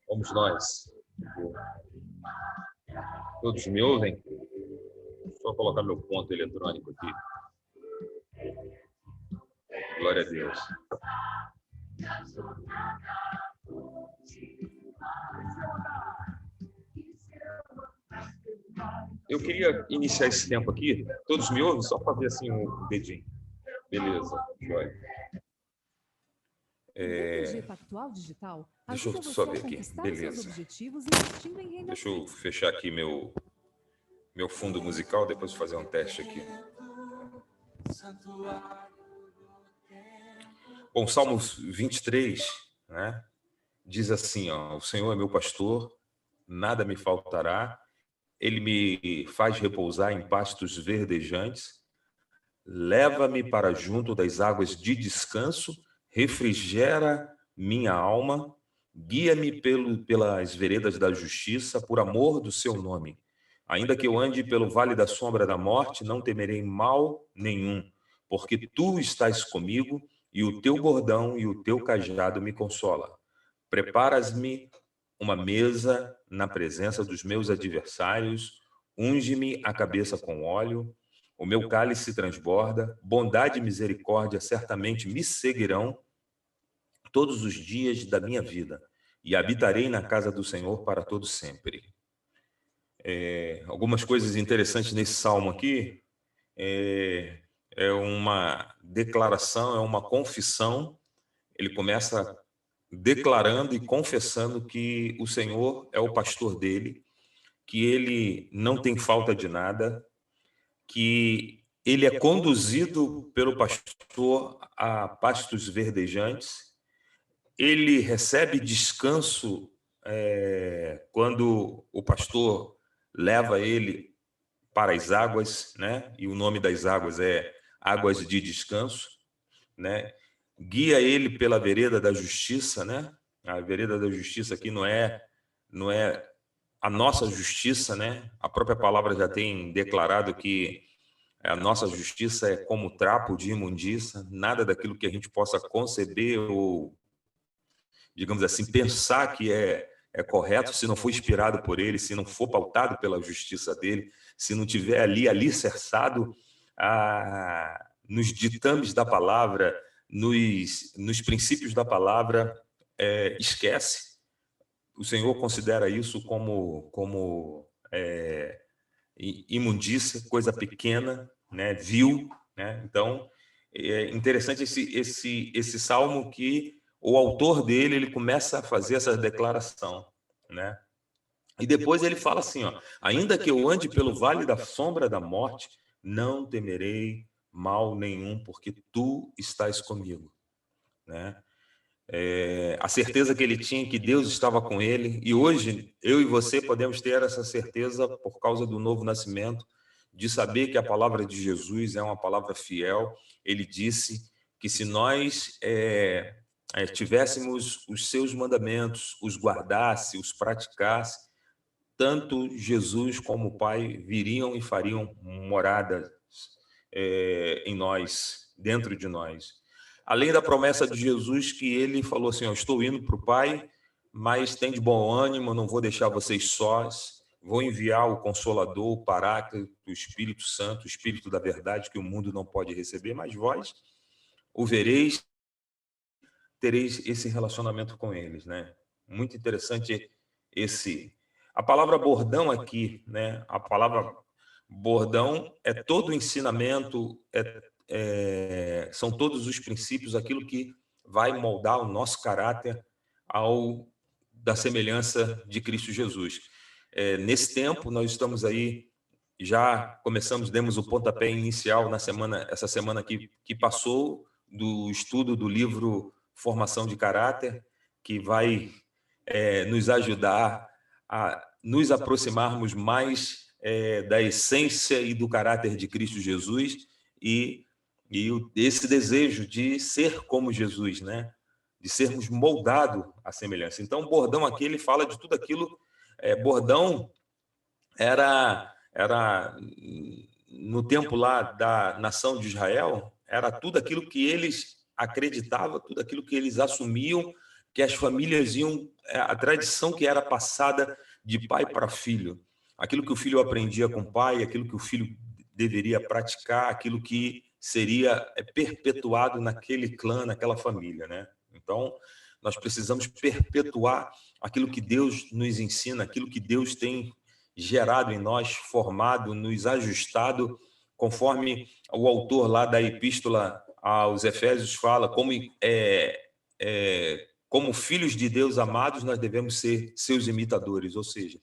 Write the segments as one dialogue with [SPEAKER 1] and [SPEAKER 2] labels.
[SPEAKER 1] Vamos nós. Todos me ouvem? Só colocar meu ponto eletrônico aqui. Glória a Deus. Eu queria iniciar esse tempo aqui. Todos me ouvem? Só para ver assim o dedinho. Beleza, joia. Deixa eu só ver aqui. Beleza. Deixa eu fechar aqui meu fundo musical, depois fazer um teste aqui. Bom, Salmos 23, né, diz assim, ó, o Senhor é meu pastor, nada me faltará, Ele me faz repousar em pastos verdejantes, leva-me para junto das águas de descanso, refrigera minha alma, guia-me pelas veredas da justiça, por amor do seu nome. Ainda que eu ande pelo vale da sombra da morte, não temerei mal nenhum, porque tu estás comigo, e o teu bordão e o teu cajado me consola. Preparas-me uma mesa na presença dos meus adversários, unge-me a cabeça com óleo, o meu cálice transborda, bondade e misericórdia certamente me seguirão todos os dias da minha vida, e habitarei na casa do Senhor para todo sempre. Algumas coisas interessantes nesse salmo aqui, é uma declaração, é uma confissão. Ele começa declarando e confessando que o Senhor é o pastor dele, que ele não tem falta de nada, que ele é conduzido pelo pastor a pastos verdejantes, ele recebe descanso quando o pastor leva ele para as águas, né? E o nome das águas é águas de descanso, né? Guia ele pela vereda da justiça, né? A vereda da justiça aqui não é a nossa justiça, né? A própria palavra já tem declarado que a nossa justiça é como trapo de imundícia, nada daquilo que a gente possa conceber ou, digamos assim, pensar que é correto, se não for inspirado por ele, se não for pautado pela justiça dele, se não tiver ali alicerçado nos ditames da palavra, nos princípios da palavra, esquece. O Senhor considera isso como imundícia, coisa pequena, né, vil, né? Então, é interessante esse salmo que o autor dele, ele começa a fazer essa declaração, né? E depois ele fala assim, ó, ainda que eu ande pelo vale da sombra da morte, não temerei mal nenhum, porque tu estás comigo, né? A certeza que ele tinha que Deus estava com ele, e hoje eu e você podemos ter essa certeza por causa do novo nascimento, de saber que a palavra de Jesus é uma palavra fiel. Ele disse que se nós tivéssemos os seus mandamentos, os guardasse, os praticasse, tanto Jesus como o Pai viriam e fariam morada em nós, dentro de nós. Além da promessa de Jesus, que ele falou assim, eu estou indo para o Pai, mas tem de bom ânimo, não vou deixar vocês sós, vou enviar o Consolador, o Paráclito, o Espírito Santo, o Espírito da verdade, que o mundo não pode receber, mas vós o vereis, tereis esse relacionamento com eles, né? Muito interessante a palavra bordão aqui, né? A palavra bordão é todo o ensinamento, são todos os princípios, aquilo que vai moldar o nosso caráter da semelhança de Cristo Jesus. Nesse tempo, nós estamos aí, já começamos, demos o pontapé inicial essa semana que passou, do estudo do livro Formação de Caráter, que vai nos ajudar a nos aproximarmos mais da essência e do caráter de Cristo Jesus e esse desejo de ser como Jesus, né? De sermos moldados à semelhança. Então, o bordão aqui, ele fala de tudo aquilo. Bordão era no tempo lá da nação de Israel, era tudo aquilo que eles acreditavam, tudo aquilo que eles assumiam que as famílias iam, a tradição que era passada de pai para filho, aquilo que o filho aprendia com o pai, aquilo que o filho deveria praticar, aquilo que seria perpetuado naquele clã, naquela família, né? Então, nós precisamos perpetuar aquilo que Deus nos ensina, aquilo que Deus tem gerado em nós, formado, nos ajustado, conforme o autor lá da epístola aos Efésios fala, como filhos de Deus amados, nós devemos ser seus imitadores, ou seja,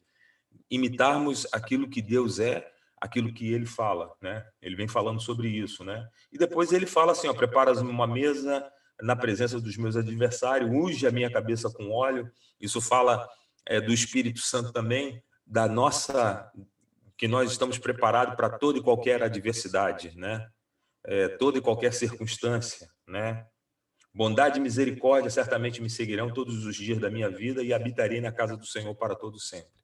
[SPEAKER 1] imitarmos aquilo que Deus é, aquilo que ele fala, né? Ele vem falando sobre isso, né? E depois ele fala assim, ó, preparas uma mesa na presença dos meus adversários, unge a minha cabeça com óleo. Isso fala do Espírito Santo também, da nossa, que nós estamos preparados para toda e qualquer adversidade, né? Toda e qualquer circunstância, né? Bondade e misericórdia certamente me seguirão todos os dias da minha vida e habitarei na casa do Senhor para todo sempre.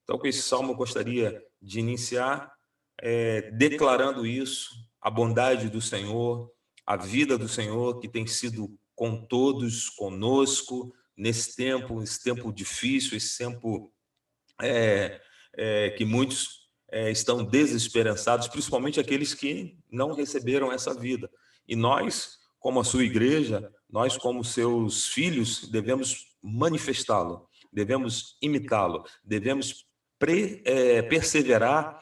[SPEAKER 1] Então, com esse salmo, eu gostaria de iniciar declarando isso, a bondade do Senhor, a vida do Senhor, que tem sido com todos, conosco, esse tempo difícil, esse tempo que muitos estão desesperançados, principalmente aqueles que não receberam essa vida. E nós, como a sua igreja, nós, como seus filhos, devemos manifestá-lo, devemos imitá-lo, devemos perseverar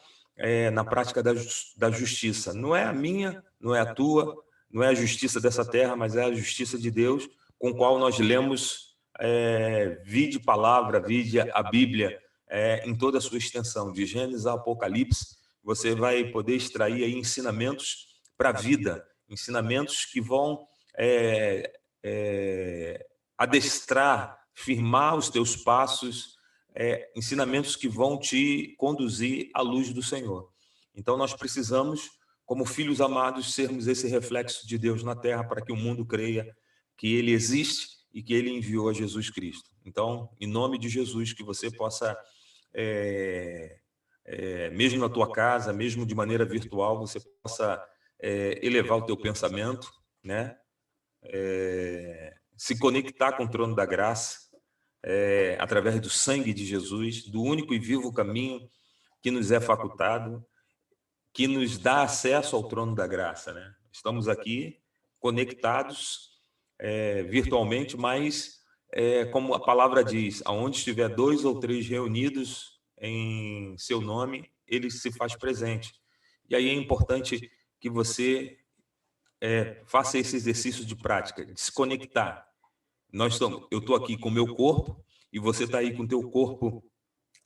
[SPEAKER 1] na prática da justiça. Não é a minha, não é a tua, não é a justiça dessa terra, mas é a justiça de Deus, com a qual nós lemos, vide palavra, vide a Bíblia, em toda a sua extensão, de Gênesis a Apocalipse. Você vai poder extrair aí ensinamentos para a vida, ensinamentos que vão adestrar, firmar os teus passos, ensinamentos que vão te conduzir à luz do Senhor. Então, nós precisamos, como filhos amados, sermos esse reflexo de Deus na terra para que o mundo creia que Ele existe e que Ele enviou a Jesus Cristo. Então, em nome de Jesus, que você possa, mesmo na tua casa, mesmo de maneira virtual, você possa elevar o teu pensamento, né? Se conectar com o trono da graça, através do sangue de Jesus, do único e vivo caminho que nos é facultado, que nos dá acesso ao trono da graça, né? Estamos aqui conectados virtualmente, mas como a palavra diz, aonde estiver 2 ou 3 reunidos em seu nome, ele se faz presente. E aí é importante que você faça esse exercício de prática, de se conectar. Eu estou aqui com o meu corpo e você está aí com o teu corpo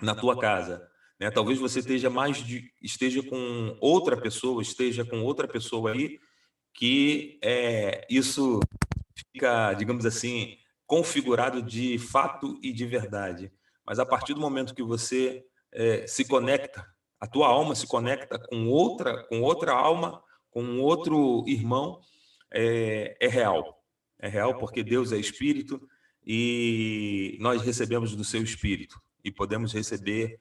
[SPEAKER 1] na tua casa, né? Talvez você esteja com outra pessoa aí que isso fica, digamos assim, configurado de fato e de verdade. Mas a partir do momento que você se conecta, a tua alma se conecta com outra alma, com outro irmão, é real. É real porque Deus é Espírito e nós recebemos do seu Espírito e podemos receber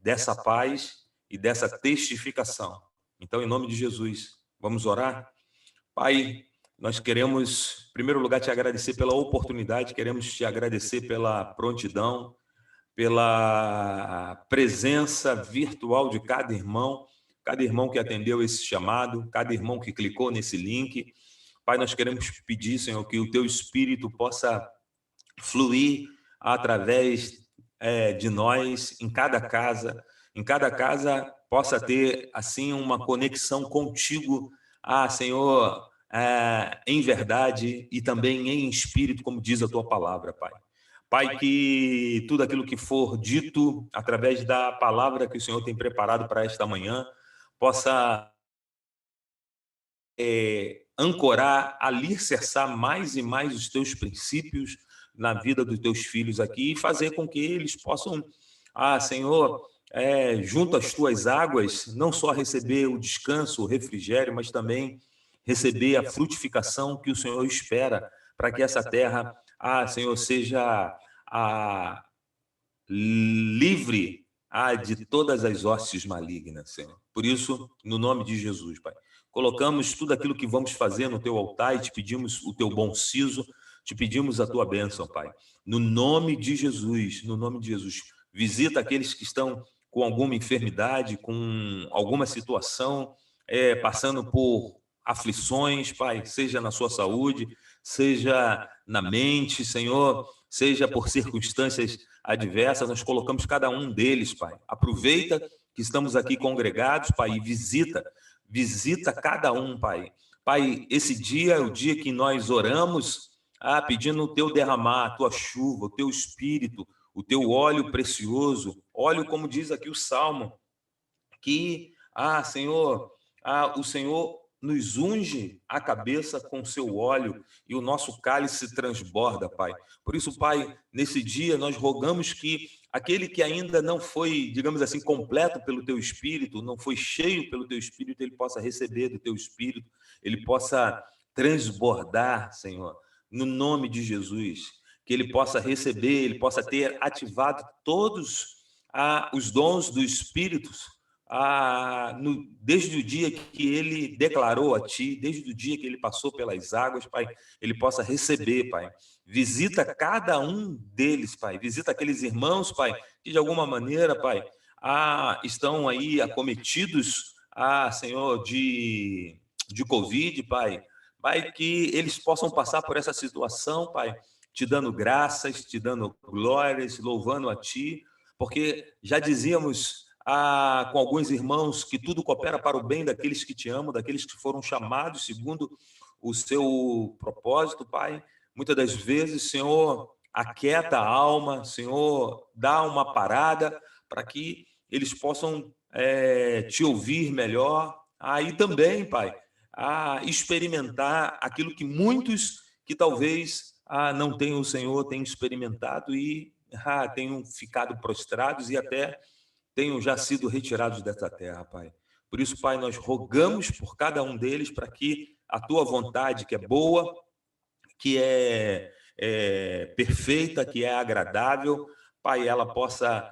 [SPEAKER 1] dessa paz e dessa testificação. Então, em nome de Jesus, vamos orar? Pai, nós queremos, em primeiro lugar, te agradecer pela oportunidade, queremos te agradecer pela prontidão, pela presença virtual de cada irmão que atendeu esse chamado, cada irmão que clicou nesse link. Pai, nós queremos pedir, Senhor, que o teu Espírito possa fluir através de nós, em cada casa possa ter, assim, uma conexão contigo, Senhor, em verdade e também em espírito, como diz a tua palavra, Pai. Pai, que tudo aquilo que for dito através da palavra que o Senhor tem preparado para esta manhã possa ancorar, alicerçar mais e mais os teus princípios na vida dos teus filhos aqui e fazer com que eles possam, Senhor, junto às tuas águas, não só receber o descanso, o refrigério, mas também receber a frutificação que o Senhor espera para que essa terra, Senhor, seja livre de todas as hostes malignas, Senhor. Por isso, no nome de Jesus, Pai, colocamos tudo aquilo que vamos fazer no teu altar e te pedimos o teu bom siso te pedimos a tua bênção, Pai. No nome de Jesus, no nome de Jesus. Visita aqueles que estão com alguma enfermidade, com alguma situação, passando por aflições, Pai, seja na sua saúde, seja na mente, Senhor, seja por circunstâncias adversas, nós colocamos cada um deles, Pai. Aproveita que estamos aqui congregados, Pai, e visita cada um, Pai. Pai, esse dia é o dia que nós oramos, pedindo o teu derramar, a tua chuva, o teu espírito, o teu óleo precioso, óleo, como diz aqui o Salmo, que, Senhor, o Senhor nos unge a cabeça com seu óleo e o nosso cálice transborda, Pai. Por isso, Pai, nesse dia nós rogamos que aquele que ainda não foi, digamos assim, completo pelo teu Espírito, não foi cheio pelo teu Espírito, ele possa receber do teu Espírito, ele possa transbordar, Senhor, no nome de Jesus, que ele possa receber, ele possa ter ativado todos os dons do Espírito, desde o dia que ele declarou a ti, desde o dia que ele passou pelas águas, Pai, ele possa receber, Pai. Visita cada um deles, Pai. Visita aqueles irmãos, Pai, que de alguma maneira, Pai, estão aí acometidos, Senhor, de Covid, Pai. Pai, que eles possam passar por essa situação, Pai, te dando graças, te dando glórias, louvando a ti, porque já dizíamos com alguns irmãos que tudo coopera para o bem daqueles que te amam, daqueles que foram chamados segundo o seu propósito, Pai. Muitas das vezes, Senhor, aquieta a alma, Senhor, dá uma parada para que eles possam te ouvir melhor. E também, Pai, experimentar aquilo que muitos que talvez não tenham o Senhor, tenham experimentado e tenham ficado prostrados e até tenham já sido retirados dessa terra, Pai. Por isso, Pai, nós rogamos por cada um deles para que a tua vontade, que é boa, que é perfeita, que é agradável, Pai, ela possa,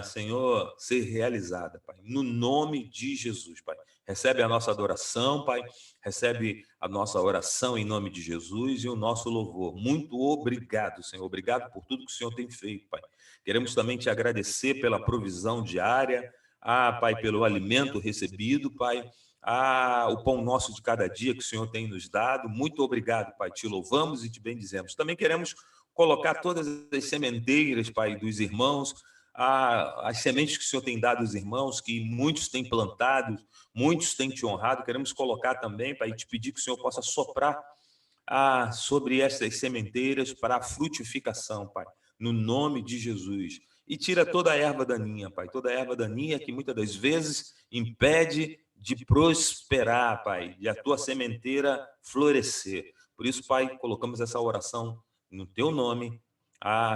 [SPEAKER 1] Senhor, ser realizada, Pai. No nome de Jesus, Pai. Recebe a nossa adoração, Pai. Recebe a nossa oração em nome de Jesus e o nosso louvor. Muito obrigado, Senhor. Obrigado por tudo que o Senhor tem feito, Pai. Queremos também te agradecer pela provisão diária, Pai, pelo alimento recebido, Pai, o pão nosso de cada dia que o Senhor tem nos dado. Muito obrigado, Pai. Te louvamos e te bendizemos. Também queremos colocar todas as sementeiras, Pai, dos irmãos, as sementes que o Senhor tem dado aos irmãos, que muitos têm plantado, muitos têm te honrado. Queremos colocar também, Pai, e te pedir que o Senhor possa soprar sobre estas sementeiras para a frutificação, Pai, no nome de Jesus. E tira toda a erva daninha, Pai, toda a erva daninha que muitas das vezes impede de prosperar, Pai, de a tua sementeira florescer. Por isso, Pai, colocamos essa oração no teu nome.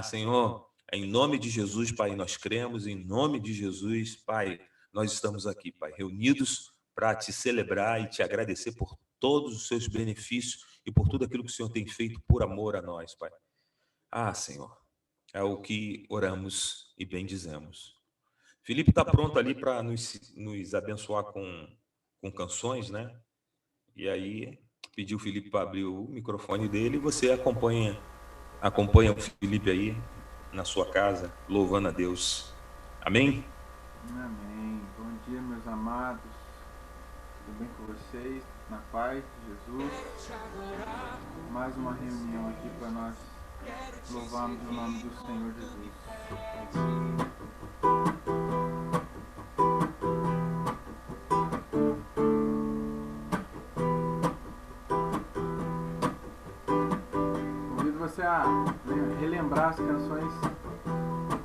[SPEAKER 1] Senhor, em nome de Jesus, Pai, nós cremos, em nome de Jesus, Pai, nós estamos aqui, Pai, reunidos para te celebrar e te agradecer por todos os seus benefícios e por tudo aquilo que o Senhor tem feito por amor a nós, Pai. Senhor, é o que oramos e bendizemos. Felipe está pronto ali para nos abençoar com canções, né? E aí, pediu o Felipe para abrir o microfone dele e você acompanha o Felipe aí na sua casa, louvando a Deus. Amém?
[SPEAKER 2] Amém. Bom dia, meus amados. Tudo bem com vocês? Na paz de Jesus. Mais uma reunião aqui para nós louvarmos o nome do Senhor Jesus. Convido você a relembrar as canções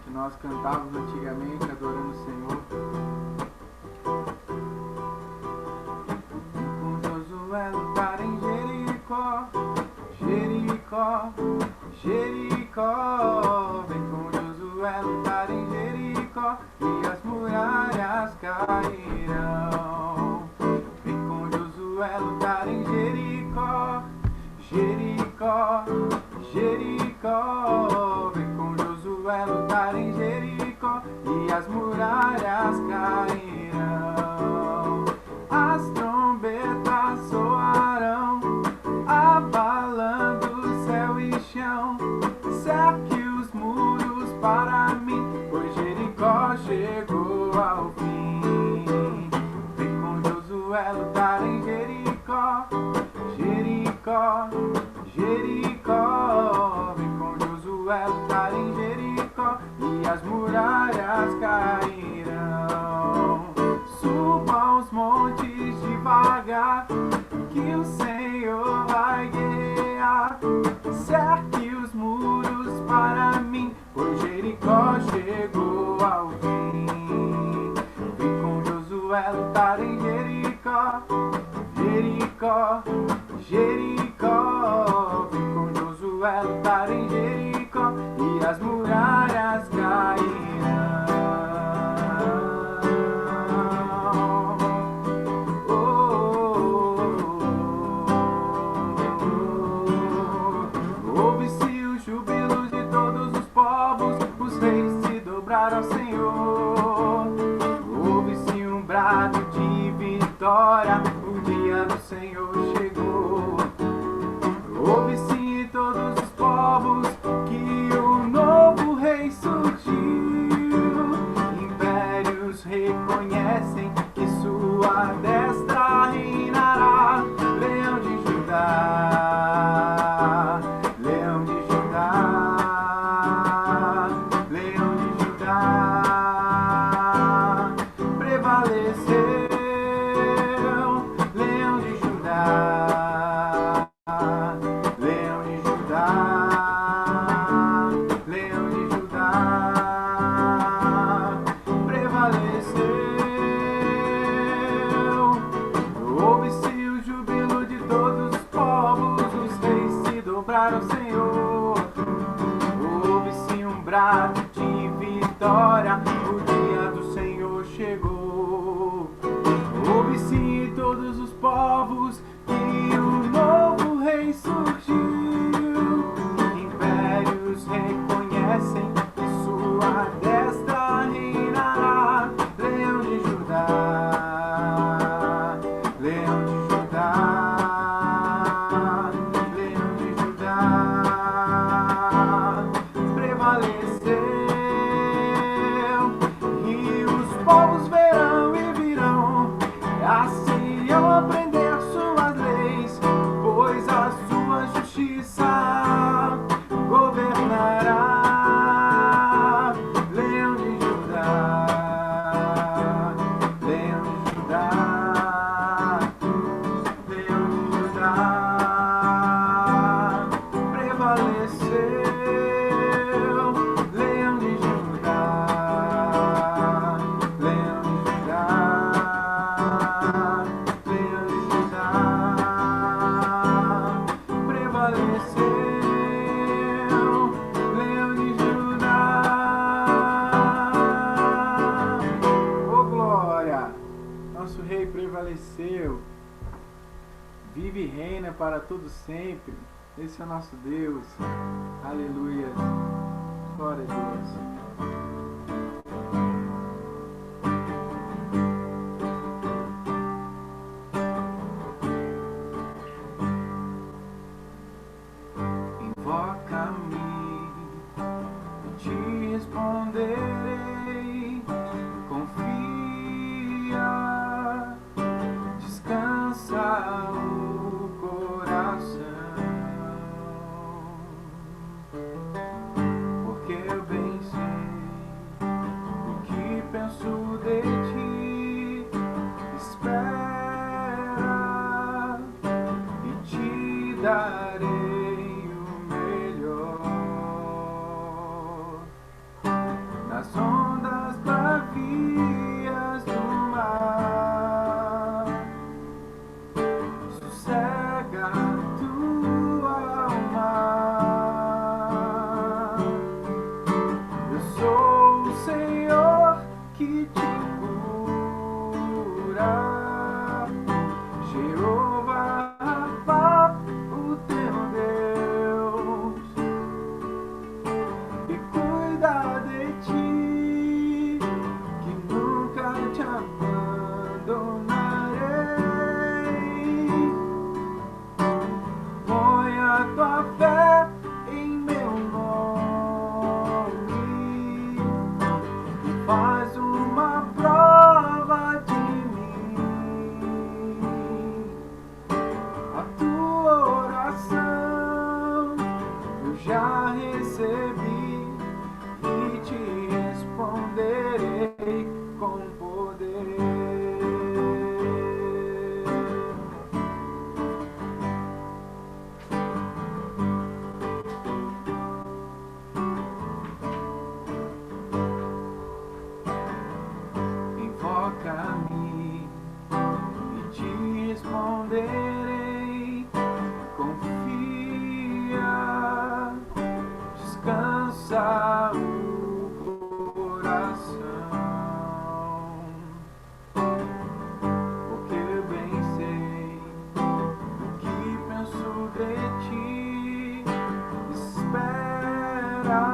[SPEAKER 2] que nós cantávamos antigamente, adorando o Senhor. Com Josué lutar em Jericó, Jericó, Jericó. Vem com Josué lutar em Jericó e as muralhas cairão. Vem com Josué lutar em Jericó, Jericó, Jericó. Vem com Josué lutar em Jericó e as muralhas cairão. As trombetas soarão, abalando o céu chão, cerque os muros para mim, pois Jericó chegou ao fim. Vem com Josué lutar em Jericó, Jericó, Jericó. Vem com Josué lutar em Jericó e as muralhas cairão. Suba os montes devagar, que o Senhor vai guiar. Cerque os muros para mim, pois Jericó chegou ao fim. Vem com Josué lutar em Jericó, Jericó, Jericó. Vem com Josué lutar em Jericó e as muralhas cairão. Ouve-se o júbilo de todos os povos, os reis se dobraram ao Senhor. Ouve-se um brado de vitória, o dia do Senhor chegou. Ouve-se em todos os povos que o novo rei surgiu. Impérios reconhecem que sua destra reinará. Leão de Judá, Leão de Judá, Leão de Judá, prevaleceu. Leão de Judá, Leão de Judá, Leão de Judá, prevaleceu. Ouve-se o júbilo de todos os povos, os reis se dobraram ao Senhor. Ouve-se um brado de vitória, o dia do Senhor chegou. Ouve-se em todos os povos que o novo rei surgiu. Impérios reconhecem que sua destra reinará. Leão de Judá, Leão de Judá, Leão de Judá, prevaleceu. E os povos verão e virão a Sião aprender suas leis, pois a sua justiça governará. Leão de Judá, Leão de Judá, Leão de Judá, prevaleceu. Leão de Judá, Leão de Judá, Leão de Judá, prevaleceu. Leão de Judá. Oh glória! Nosso rei prevaleceu. Vive e reina para todo sempre. Esse é o nosso Deus. Aleluia. Glória a Deus. Invoca-me e te responderei. Confia, descansa o coração, porque eu bem sei o que penso de ti. Espera e te darei o melhor. Nas já recebi e te responderei com poder. Invoca-me e te responderei. Confia, descansa o coração, porque eu bem sei o que penso de ti. Espera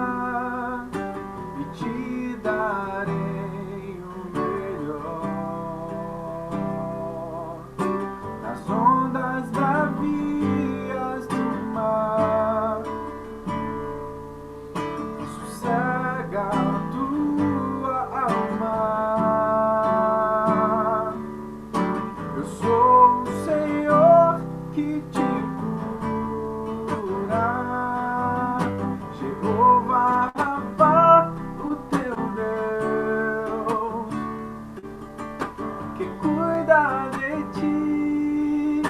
[SPEAKER 2] e te darei o melhor. Nas ondas bravias do mar, sossega a tua alma. Eu sou o Senhor que te cura, Jeová Rapha, o teu Deus, que cuida de ti,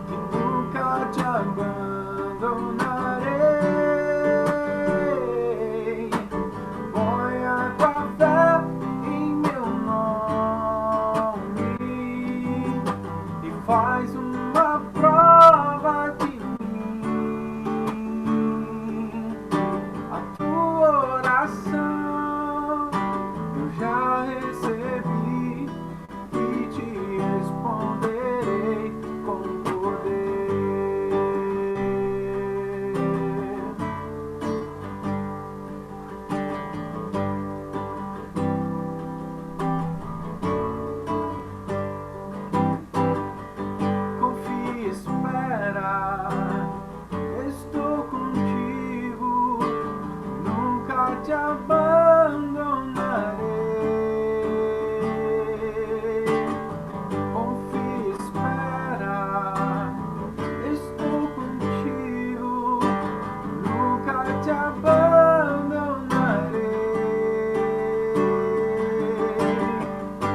[SPEAKER 2] que nunca te abandonarei. Põe a tua fé em meu nome e faz uma prova de mim. A tua oração eu já recebi e te responderei com poder. Confia, espera, estou contigo, nunca te abandonarei. Confia, espera, estou contigo, nunca te abandonarei.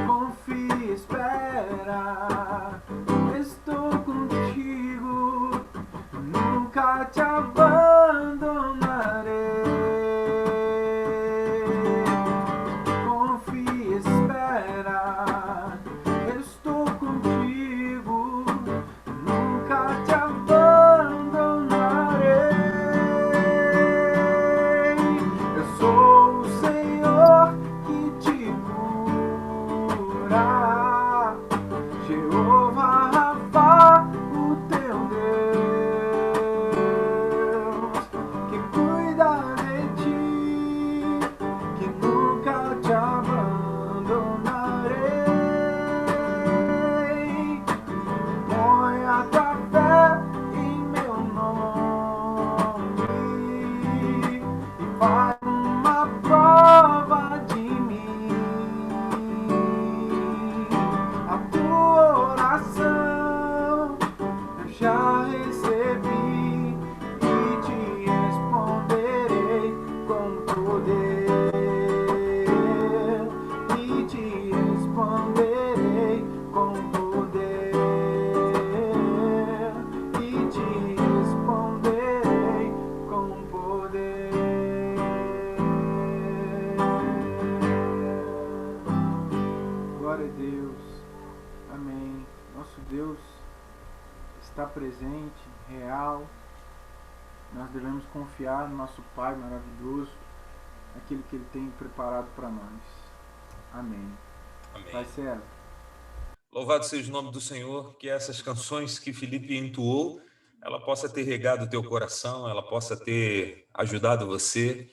[SPEAKER 2] Confia, espera, estou contigo, nunca te abandonarei. Confia, espera, estou contigo, nunca te abandonarei. Eu sou o Senhor que te cura, Jeová Rapha, o teu Deus, que cuida de ti, que nunca te abandonarei. Põe a tua fé em meu nome e faz uma prova de mim. A tua oração eu já recebi e te responderei com poder. E te responderei com poder. E te responderei com poder. Glória a Deus. Amém. Nosso Deus está presente, real. Nós devemos confiar no nosso Pai maravilhoso, naquilo que Ele tem preparado para nós. Amém.
[SPEAKER 1] Amém.
[SPEAKER 2] Pai César.
[SPEAKER 1] Louvado seja o nome do Senhor, que essas canções que Felipe entoou, ela possa ter regado o teu coração, ela possa ter ajudado você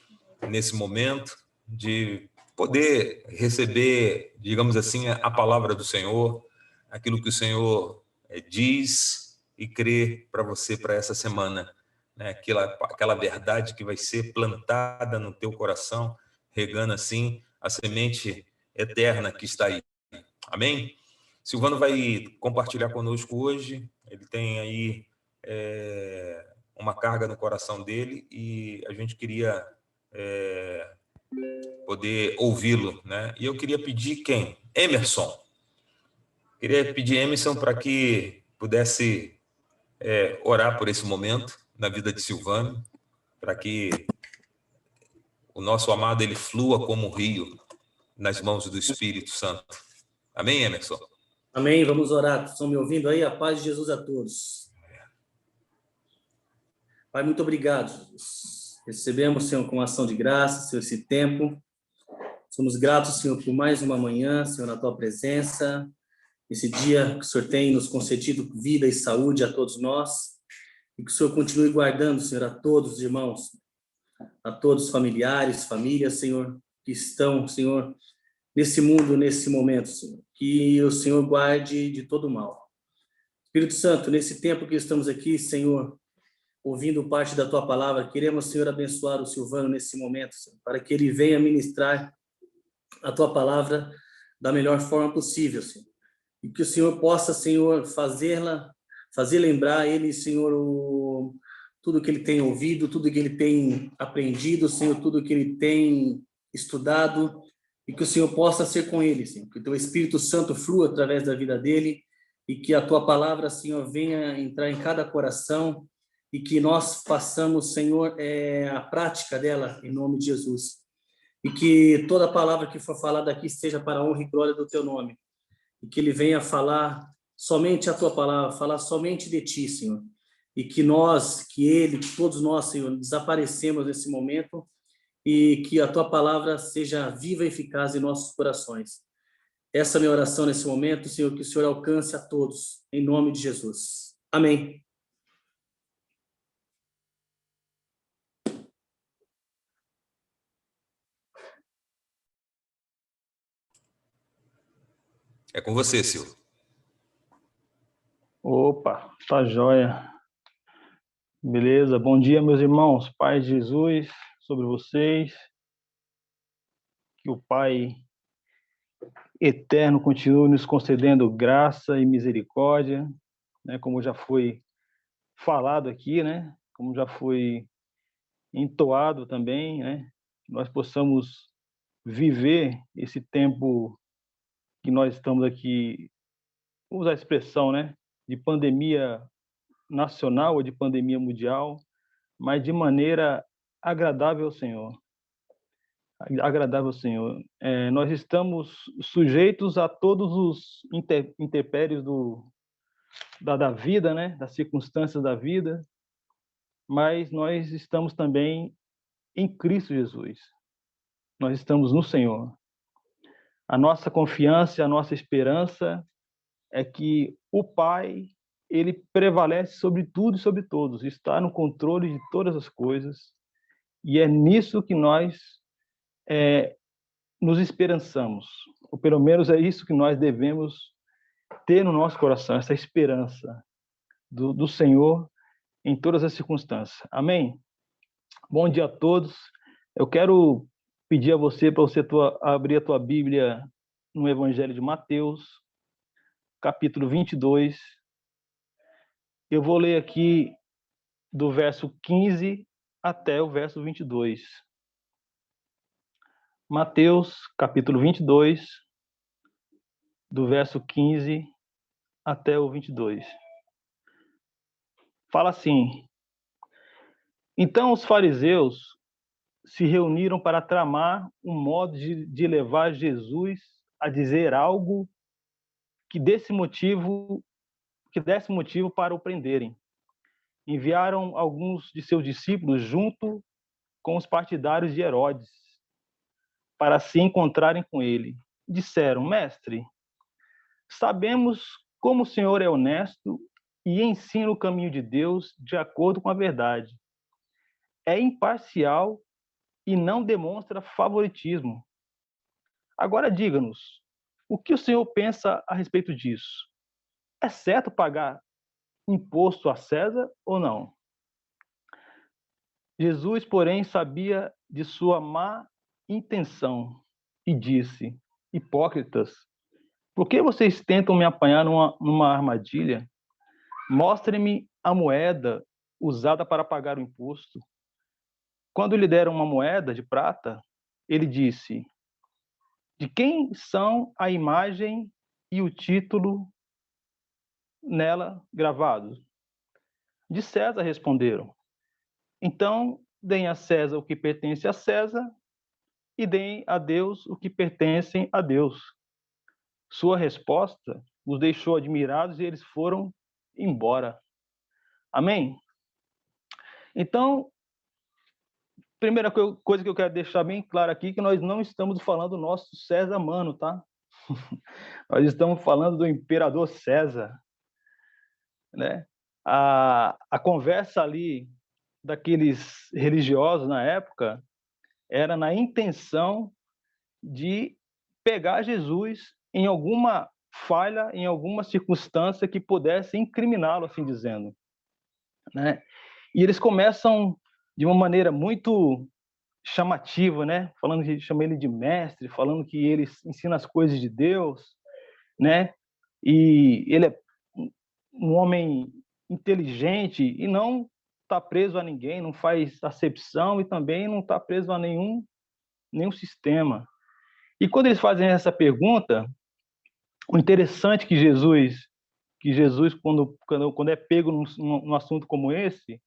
[SPEAKER 1] nesse momento de poder receber, digamos assim, a palavra do Senhor, aquilo que o Senhor diz e crê para você para essa semana, né? Aquela verdade que vai ser plantada no teu coração, regando assim a semente eterna que está aí. Amém? Silvano vai compartilhar conosco hoje. Ele tem aí uma carga no coração dele e a gente queria poder ouvi-lo, né? E eu queria pedir quem? Emerson. Queria pedir Emerson para que pudesse orar por esse momento na vida de Silvano, para que o nosso amado ele flua como um rio nas mãos do Espírito Santo. Amém, Emerson?
[SPEAKER 3] Amém. Vamos orar. Estão me ouvindo aí? A paz de Jesus a todos. Pai, muito obrigado, Jesus. Recebemos, Senhor, com ação de graça, Senhor, esse tempo. Somos gratos, Senhor, por mais uma manhã, Senhor, na Tua presença. Esse dia que o Senhor tem nos concedido vida e saúde a todos nós. E que o Senhor continue guardando, Senhor, a todos os irmãos, a todos os familiares, famílias, Senhor, que estão, Senhor, nesse mundo, nesse momento, Senhor. Que o Senhor guarde de todo mal. Espírito Santo, nesse tempo que estamos aqui, Senhor, ouvindo parte da Tua palavra, queremos, Senhor, abençoar o Silvano nesse momento, Senhor, para que ele venha ministrar a Tua palavra da melhor forma possível, Senhor. E que o Senhor possa, Senhor, fazer lembrar ele, Senhor, tudo que ele tem ouvido, tudo que ele tem aprendido, Senhor, tudo que ele tem estudado, e que o Senhor possa ser com ele, Senhor, que o Teu Espírito Santo flua através da vida dele, e que a Tua palavra, Senhor, venha entrar em cada coração, e que nós façamos, Senhor, a prática dela, em nome de Jesus. E que toda palavra que for falada aqui seja para a honra e glória do Teu nome. E que ele venha falar somente a Tua palavra, falar somente de Ti, Senhor. E que nós, que ele, que todos nós, Senhor, desaparecemos nesse momento e que a Tua palavra seja viva e eficaz em nossos corações. Essa é a minha oração nesse momento, Senhor, que o Senhor alcance a todos, em nome de Jesus. Amém.
[SPEAKER 1] É com você, Silvio.
[SPEAKER 4] Opa, tá joia. Beleza, bom dia, meus irmãos. Paz de Jesus sobre vocês. Que o Pai eterno continue nos concedendo graça e misericórdia, né? Como já foi falado aqui, né? Como já foi entoado também, né? Que nós possamos viver esse tempo que nós estamos aqui, vamos usar a expressão, né? De pandemia nacional ou de pandemia mundial, mas de maneira agradável ao Senhor. Agradável ao Senhor. Nós estamos sujeitos a todos os intempéries da vida, né? Das circunstâncias da vida, mas nós estamos também em Cristo Jesus. Nós estamos no Senhor. A nossa confiança, a nossa esperança é que o Pai, ele prevalece sobre tudo e sobre todos, está no controle de todas as coisas, e é nisso que nós nos esperançamos, ou pelo menos é isso que nós devemos ter no nosso coração, essa esperança do Senhor em todas as circunstâncias. Amém? Bom dia a todos. Eu quero pedir a você para você abrir a tua Bíblia no Evangelho de Mateus, capítulo 22. Eu vou ler aqui do verso 15 até o verso 22. Mateus, capítulo 22, do verso 15 até o 22. Fala assim: Então os fariseus se reuniram para tramar um modo de levar Jesus a dizer algo que desse motivo para o prenderem. Enviaram alguns de seus discípulos junto com os partidários de Herodes, para se encontrarem com ele. Disseram: Mestre, sabemos como o Senhor é honesto e ensina o caminho de Deus de acordo com a verdade. É imparcial e não demonstra favoritismo. Agora diga-nos, o que o Senhor pensa a respeito disso? É certo pagar imposto a César ou não? Jesus, porém, sabia de sua má intenção e disse: Hipócritas, por que vocês tentam me apanhar numa armadilha? Mostrem-me a moeda usada para pagar o imposto. Quando lhe deram uma moeda de prata, ele disse: de quem são a imagem e o título nela gravados? De César, responderam. Então, deem a César o que pertence a César e deem a Deus o que pertence a Deus. Sua resposta os deixou admirados e eles foram embora. Amém? Então, primeira coisa que eu quero deixar bem claro aqui é que nós não estamos falando do nosso César Mano, tá? Nós estamos falando do imperador César, né? A conversa ali daqueles religiosos na época era na intenção de pegar Jesus em alguma falha, em alguma circunstância que pudesse incriminá-lo, assim dizendo, né? E eles começam de uma maneira muito chamativa, né? Falando que chama ele de mestre, falando que ele ensina as coisas de Deus, né? E ele é um homem inteligente e não está preso a ninguém, não faz acepção e também não está preso a nenhum sistema. E quando eles fazem essa pergunta, o interessante que Jesus quando é pego num assunto como esse,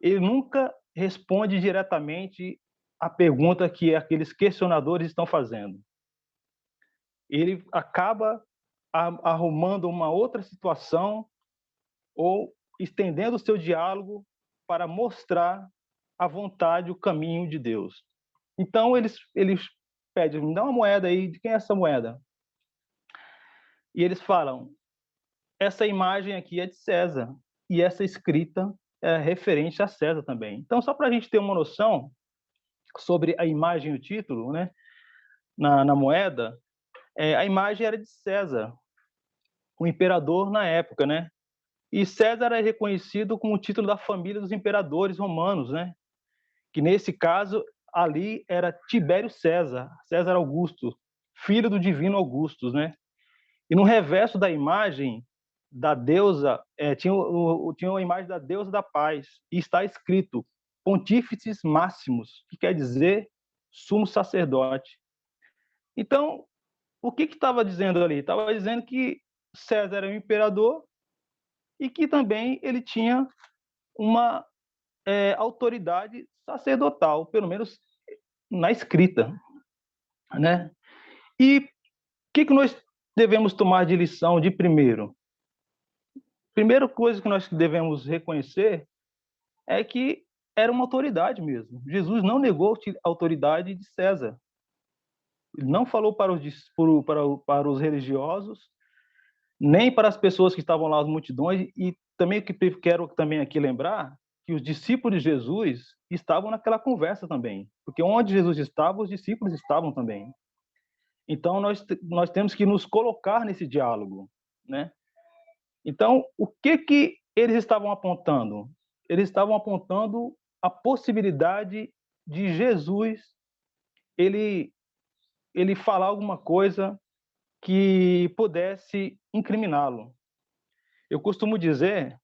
[SPEAKER 4] ele nunca responde diretamente a pergunta que aqueles questionadores estão fazendo. Ele acaba arrumando uma outra situação ou estendendo o seu diálogo para mostrar a vontade, o caminho de Deus. Então, eles pedem, me dá uma moeda aí, de quem é essa moeda? E eles falam, essa imagem aqui é de César, e essa escrita é referente a César também. Então, só para a gente ter uma noção sobre a imagem e o título, né, na moeda, a imagem era de César, o imperador na época, né? E César era reconhecido como o título da família dos imperadores romanos, né? Que nesse caso ali era Tibério César, César Augusto, filho do divino Augustus, né? E no reverso da imagem da deusa, tinha uma imagem da deusa da paz, e está escrito Pontífices Máximos, que quer dizer sumo sacerdote. Então, o que estava dizendo ali? Estava dizendo que César era um imperador e que também ele tinha uma autoridade sacerdotal, pelo menos na escrita, né? E o que nós devemos tomar de lição de primeiro? Primeira coisa que nós devemos reconhecer é que era uma autoridade mesmo. Jesus não negou a autoridade de César. Ele não falou para os religiosos, nem para as pessoas que estavam lá, as multidões, e também que quero também aqui lembrar que os discípulos de Jesus estavam naquela conversa também, porque onde Jesus estava, os discípulos estavam também. Então nós temos que nos colocar nesse diálogo, né? Então, o que eles estavam apontando? Eles estavam apontando a possibilidade de Jesus ele falar alguma coisa que pudesse incriminá-lo. Eu costumo dizer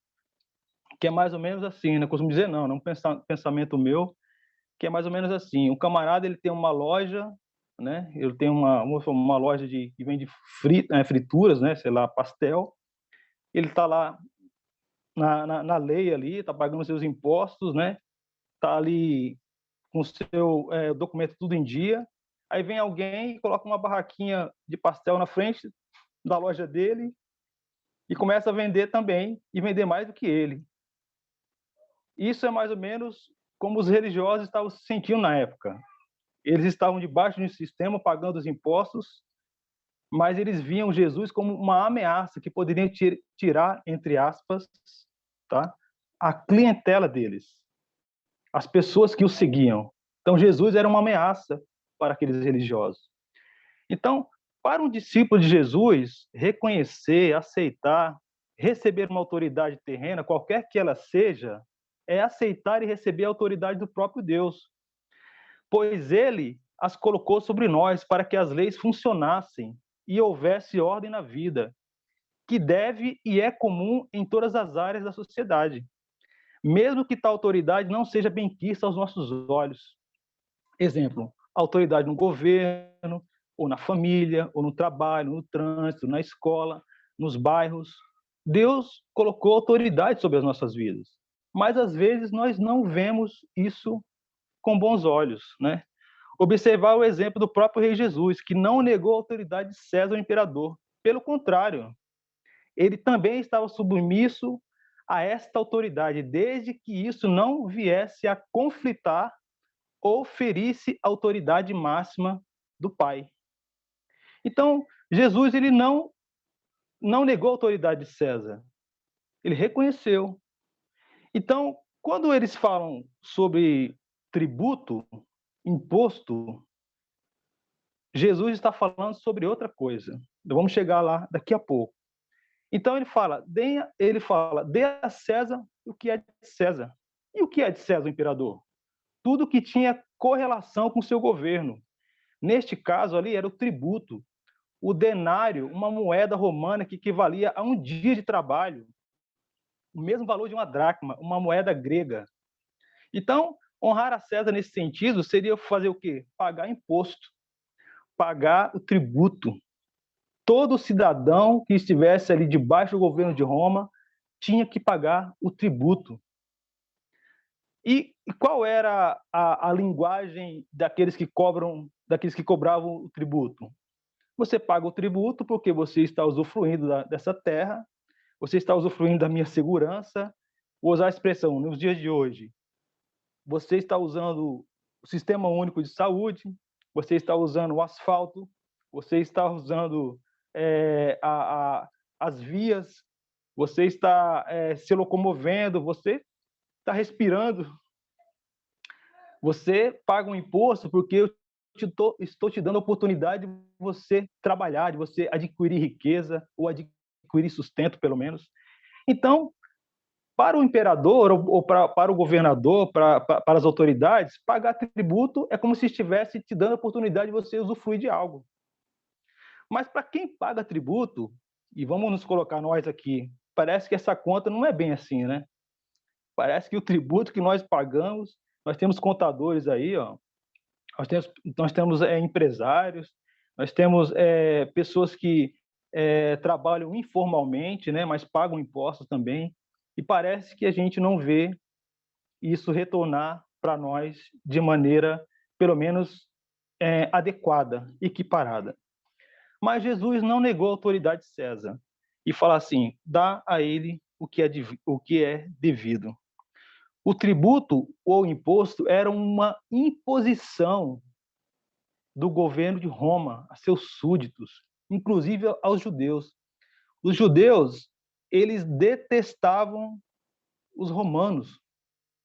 [SPEAKER 4] que é mais ou menos assim, né? Costumo dizer não, é um pensamento meu, que é mais ou menos assim. Um camarada ele tem uma loja, né? Ele tem uma loja que vende frituras, né? Sei lá, pastel. Ele está lá na lei ali, está pagando seus impostos, né? Está ali com o seu documento tudo em dia. Aí vem alguém e coloca uma barraquinha de pastel na frente da loja dele e começa a vender também, e vender mais do que ele. Isso é mais ou menos como os religiosos estavam se sentindo na época. Eles estavam debaixo de um sistema, pagando os impostos, mas eles viam Jesus como uma ameaça que poderia tirar, entre aspas, tá, a clientela deles, as pessoas que o seguiam. Então, Jesus era uma ameaça para aqueles religiosos. Então, para um discípulo de Jesus, reconhecer, aceitar, receber uma autoridade terrena, qualquer que ela seja, é aceitar e receber a autoridade do próprio Deus, pois ele as colocou sobre nós para que as leis funcionassem e houvesse ordem na vida, que deve e é comum em todas as áreas da sociedade. mesmo que tal autoridade não seja benquista aos nossos olhos. Exemplo, autoridade no governo, ou na família, ou no trabalho, no trânsito, na escola, nos bairros. Deus colocou autoridade sobre as nossas vidas, mas às vezes nós não vemos isso com bons olhos, né? Observar o exemplo do próprio Rei Jesus, que não negou a autoridade de César, o imperador. Pelo contrário, ele também estava submisso a esta autoridade, desde que isso não viesse a conflitar ou ferisse a autoridade máxima do Pai. Então, Jesus ele não negou a autoridade de César, ele reconheceu. Então, quando eles falam sobre tributo, imposto, Jesus está falando sobre outra coisa. Vamos chegar lá daqui a pouco. Então ele fala, dê a César o que é de César. E o que é de César, o imperador? Tudo que tinha correlação com o seu governo. Neste caso ali era o tributo, o denário, uma moeda romana que equivalia a um dia de trabalho, o mesmo valor de uma dracma, uma moeda grega. Então, honrar a César nesse sentido seria fazer o quê? Pagar imposto, pagar o tributo. Todo cidadão que estivesse ali debaixo do governo de Roma tinha que pagar o tributo. E qual era a linguagem daqueles que cobravam o tributo? Você paga o tributo porque você está usufruindo dessa terra, você está usufruindo da minha segurança. Vou usar a expressão, nos dias de hoje, você está usando o Sistema Único de Saúde, você está usando o asfalto, você está usando as vias, você está se locomovendo, você está respirando. Você paga um imposto porque eu estou te dando a oportunidade de você trabalhar, de você adquirir riqueza, ou adquirir sustento, pelo menos. Então, para o imperador, ou para o governador, para as autoridades, pagar tributo é como se estivesse te dando a oportunidade de você usufruir de algo. Mas para quem paga tributo, e vamos nos colocar nós aqui, parece que essa conta não é bem assim, né? Parece que o tributo que nós pagamos, nós temos contadores aí, ó, nós temos empresários, nós temos pessoas que trabalham informalmente, né, mas pagam impostos também, e parece que a gente não vê isso retornar para nós de maneira, pelo menos, adequada, equiparada. Mas Jesus não negou a autoridade de César e fala assim: dá a ele o que é devido. O tributo ou imposto era uma imposição do governo de Roma a seus súditos, inclusive aos judeus. Os judeus, eles detestavam os romanos.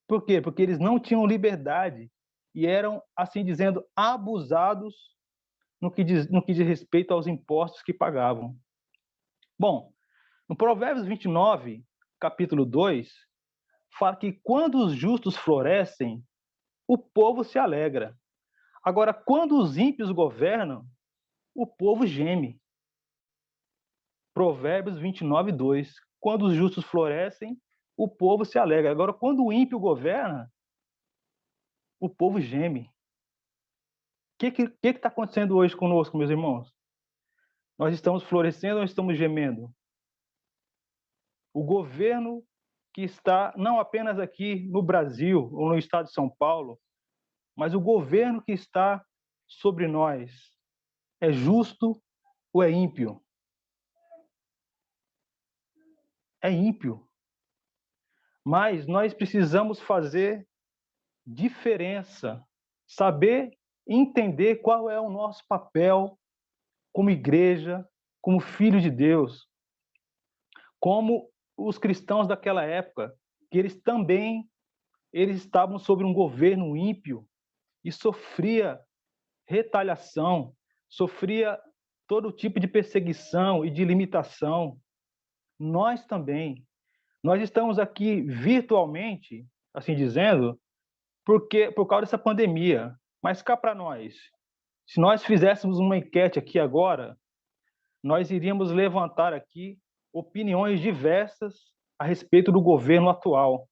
[SPEAKER 4] Por quê? Porque eles não tinham liberdade e eram, assim dizendo, abusados no que diz respeito aos impostos que pagavam. Bom, no Provérbios 29, capítulo 2, fala que quando os justos florescem, o povo se alegra. Agora, quando os ímpios governam, o povo geme. Provérbios 29, 2. Quando os justos florescem, o povo se alegra. Agora, quando o ímpio governa, o povo geme. O que está acontecendo hoje conosco, meus irmãos? Nós estamos florescendo ou estamos gemendo? O governo que está não apenas aqui no Brasil ou no estado de São Paulo, mas o governo que está sobre nós é justo ou é ímpio? É ímpio. Mas nós precisamos fazer diferença, saber entender qual é o nosso papel como igreja, como filho de Deus, como os cristãos daquela época, que eles estavam sob um governo ímpio e sofria retaliação, sofria todo tipo de perseguição e de limitação. Nós também. Nós estamos aqui virtualmente, assim dizendo, por causa dessa pandemia. Mas cá para nós, se nós fizéssemos uma enquete aqui agora, nós iríamos levantar aqui opiniões diversas a respeito do governo atual.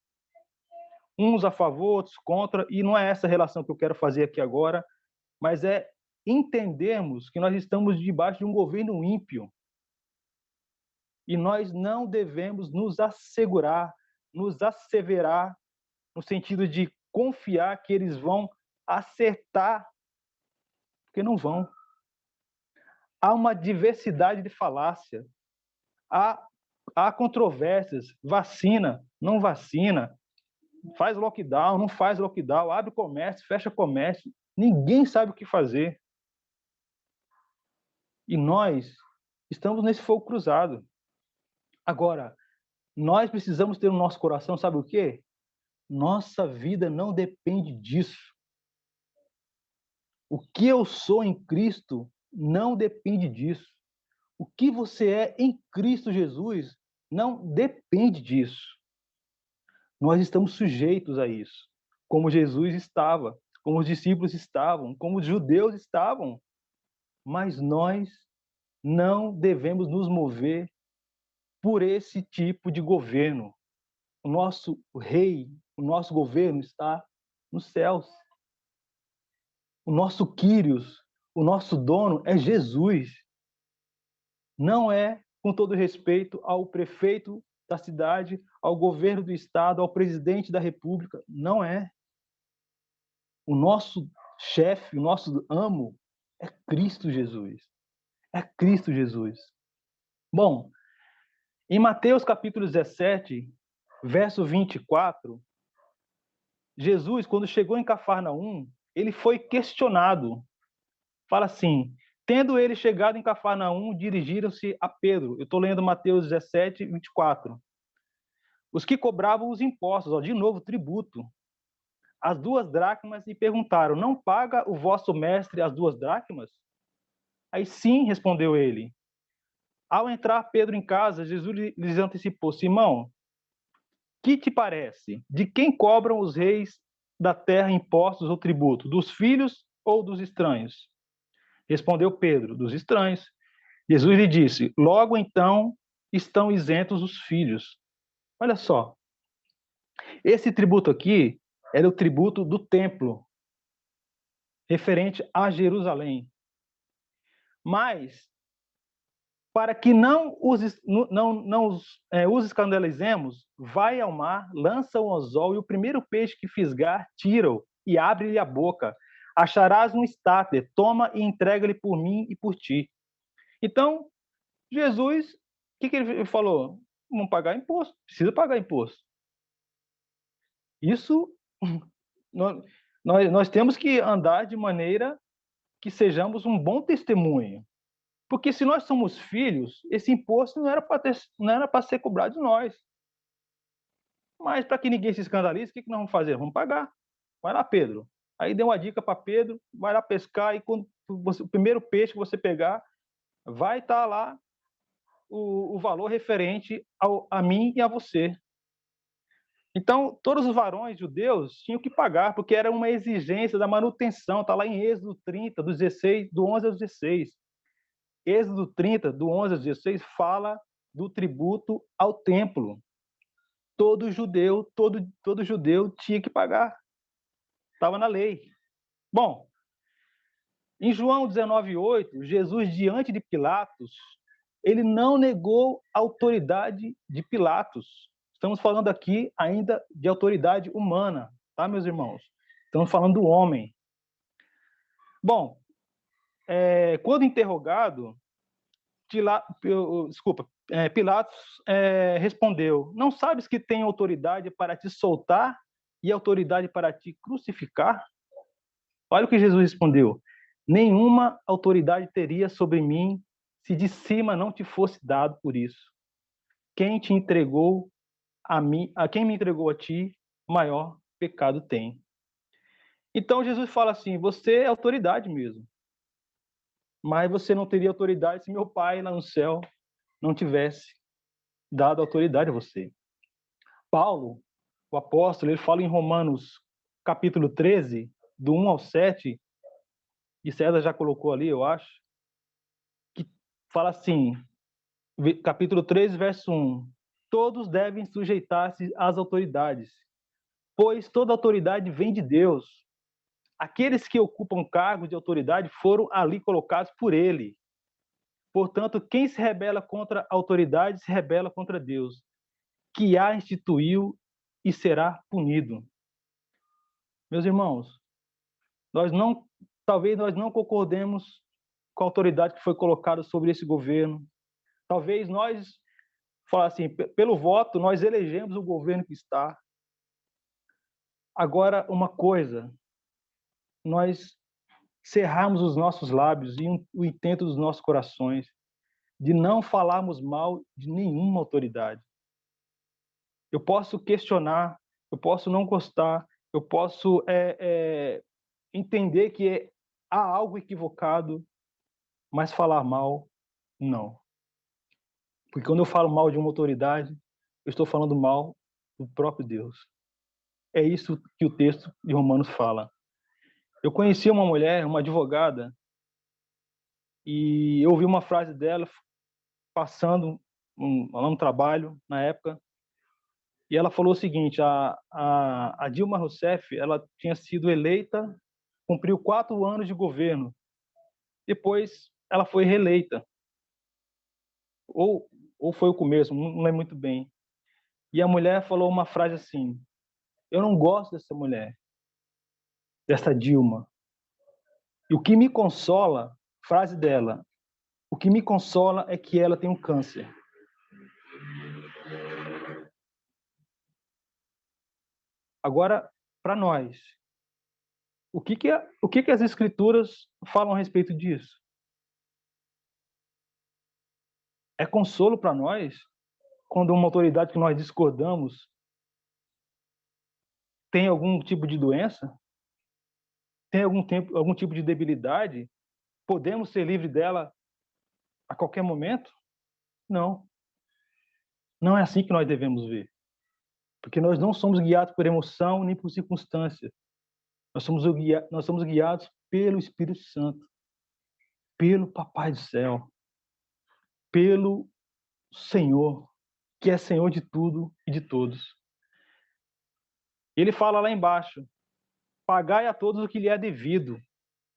[SPEAKER 4] uns a favor, outros contra, e não é essa relação que eu quero fazer aqui agora, mas é entendermos que nós estamos debaixo de um governo ímpio. E nós não devemos nos assegurar, nos asseverar, no sentido de confiar que eles vão acertar, porque não vão. Há uma diversidade de falácia, há controvérsias, vacina, não vacina, faz lockdown, não faz lockdown, abre comércio, fecha comércio, ninguém sabe o que fazer. E nós estamos nesse fogo cruzado. Agora, nós precisamos ter no nosso coração, sabe o quê? Nossa vida não depende disso. O que eu sou em Cristo não depende disso. O que você é em Cristo Jesus não depende disso. Nós estamos sujeitos a isso, como Jesus estava, como os discípulos estavam, como os judeus estavam. Mas nós não devemos nos mover por esse tipo de governo. O nosso rei, o nosso governo está nos céus. O nosso Quírios, o nosso dono é Jesus. Não é, com todo respeito, ao prefeito da cidade, ao governo do estado, ao presidente da república. Não é. O nosso chefe, o nosso amo é Cristo Jesus. É Cristo Jesus. Bom, em Mateus capítulo 17, verso 24, Jesus, quando chegou em Cafarnaum, ele foi questionado. Fala assim: tendo ele chegado em Cafarnaum, dirigiram-se a Pedro. Eu estou lendo Mateus 17, 24. Os que cobravam os impostos, de novo, tributo, as 2 dracmas, e perguntaram: não paga o vosso mestre as 2 dracmas? Aí sim, respondeu ele. Ao entrar Pedro em casa, Jesus lhes antecipou: Simão, que te parece? De quem cobram os reis da terra impostos ou tributo? Dos filhos ou dos estranhos? Respondeu Pedro: dos estranhos. Jesus lhe disse: logo então estão isentos os filhos. Olha só, esse tributo aqui era o tributo do templo, referente a Jerusalém. Mas, para que não os escandalizemos, vai ao mar, lança o anzol, e o primeiro peixe que fisgar, tira-o e abre-lhe a boca. Acharás um estáter, toma e entrega-lhe por mim e por ti. Então, Jesus, o que ele falou? Vamos pagar imposto, precisa pagar imposto. Isso, nós temos que andar de maneira que sejamos um bom testemunho. Porque se nós somos filhos, esse imposto não era para ser cobrado de nós. Mas para que ninguém se escandalize, o que nós vamos fazer? Vamos pagar. Vai lá, Pedro. Aí deu uma dica para Pedro, vai lá pescar, e quando o primeiro peixe que você pegar, vai estar lá o valor referente a mim e a você. Então, todos os varões judeus tinham que pagar, porque era uma exigência da manutenção. Está lá em Êxodo 30, do 11 ao 16. Êxodo 30, do 11 ao 16, fala do tributo ao templo. Todo judeu tinha que pagar. Estava na lei. Bom, em João 19:8, Jesus, diante de Pilatos, ele não negou a autoridade de Pilatos. Estamos falando aqui ainda de autoridade humana, tá, meus irmãos? Estamos falando do homem. Bom, quando interrogado, Pilatos respondeu: não sabes que tem autoridade para te soltar e autoridade para te crucificar? Olha o que Jesus respondeu: nenhuma autoridade teria sobre mim se de cima não te fosse dado por isso. Quem te entregou quem me entregou a ti, maior pecado tem. Então Jesus fala assim: você é autoridade mesmo, mas você não teria autoridade se meu Pai lá no céu não tivesse dado autoridade a você. Paulo, o apóstolo, ele fala em Romanos capítulo 13, do 1 ao 7, e César já colocou ali, eu acho, que fala assim, capítulo 13, verso 1: todos devem sujeitar-se às autoridades, pois toda autoridade vem de Deus. Aqueles que ocupam cargos de autoridade foram ali colocados por ele. Portanto, quem se rebela contra a autoridade se rebela contra Deus, que a instituiu e será punido. Meus irmãos, talvez nós não concordemos com a autoridade que foi colocada sobre esse governo. Talvez nós, falar assim, pelo voto, nós elegemos o governo que está. Agora, uma coisa, nós cerrarmos os nossos lábios e o intento dos nossos corações de não falarmos mal de nenhuma autoridade. Eu posso questionar, eu posso não gostar, eu posso entender que há algo equivocado, mas falar mal, não. Porque quando eu falo mal de uma autoridade, eu estou falando mal do próprio Deus. É isso que o texto de Romanos fala. Eu conheci uma mulher, uma advogada, e eu ouvi uma frase dela passando no trabalho, na época, e ela falou o seguinte: a Dilma Rousseff, ela tinha sido eleita, cumpriu 4 anos de governo, depois ela foi reeleita, ou foi o começo, não lembro muito bem. E a mulher falou uma frase assim: eu não gosto dessa mulher, dessa Dilma. E o que me consola, frase dela, o que me consola é que ela tem um câncer. Agora, para nós, o que as escrituras falam a respeito disso? É consolo para nós quando uma autoridade que nós discordamos tem algum tipo de doença? Tem algum tipo de debilidade? Podemos ser livres dela a qualquer momento? Não. Não é assim que nós devemos ver. Porque nós não somos guiados por emoção nem por circunstância. Nós somos guiados pelo Espírito Santo, pelo Papai do Céu, pelo Senhor, que é Senhor de tudo e de todos. Ele fala lá embaixo: pagai a todos o que lhe é devido.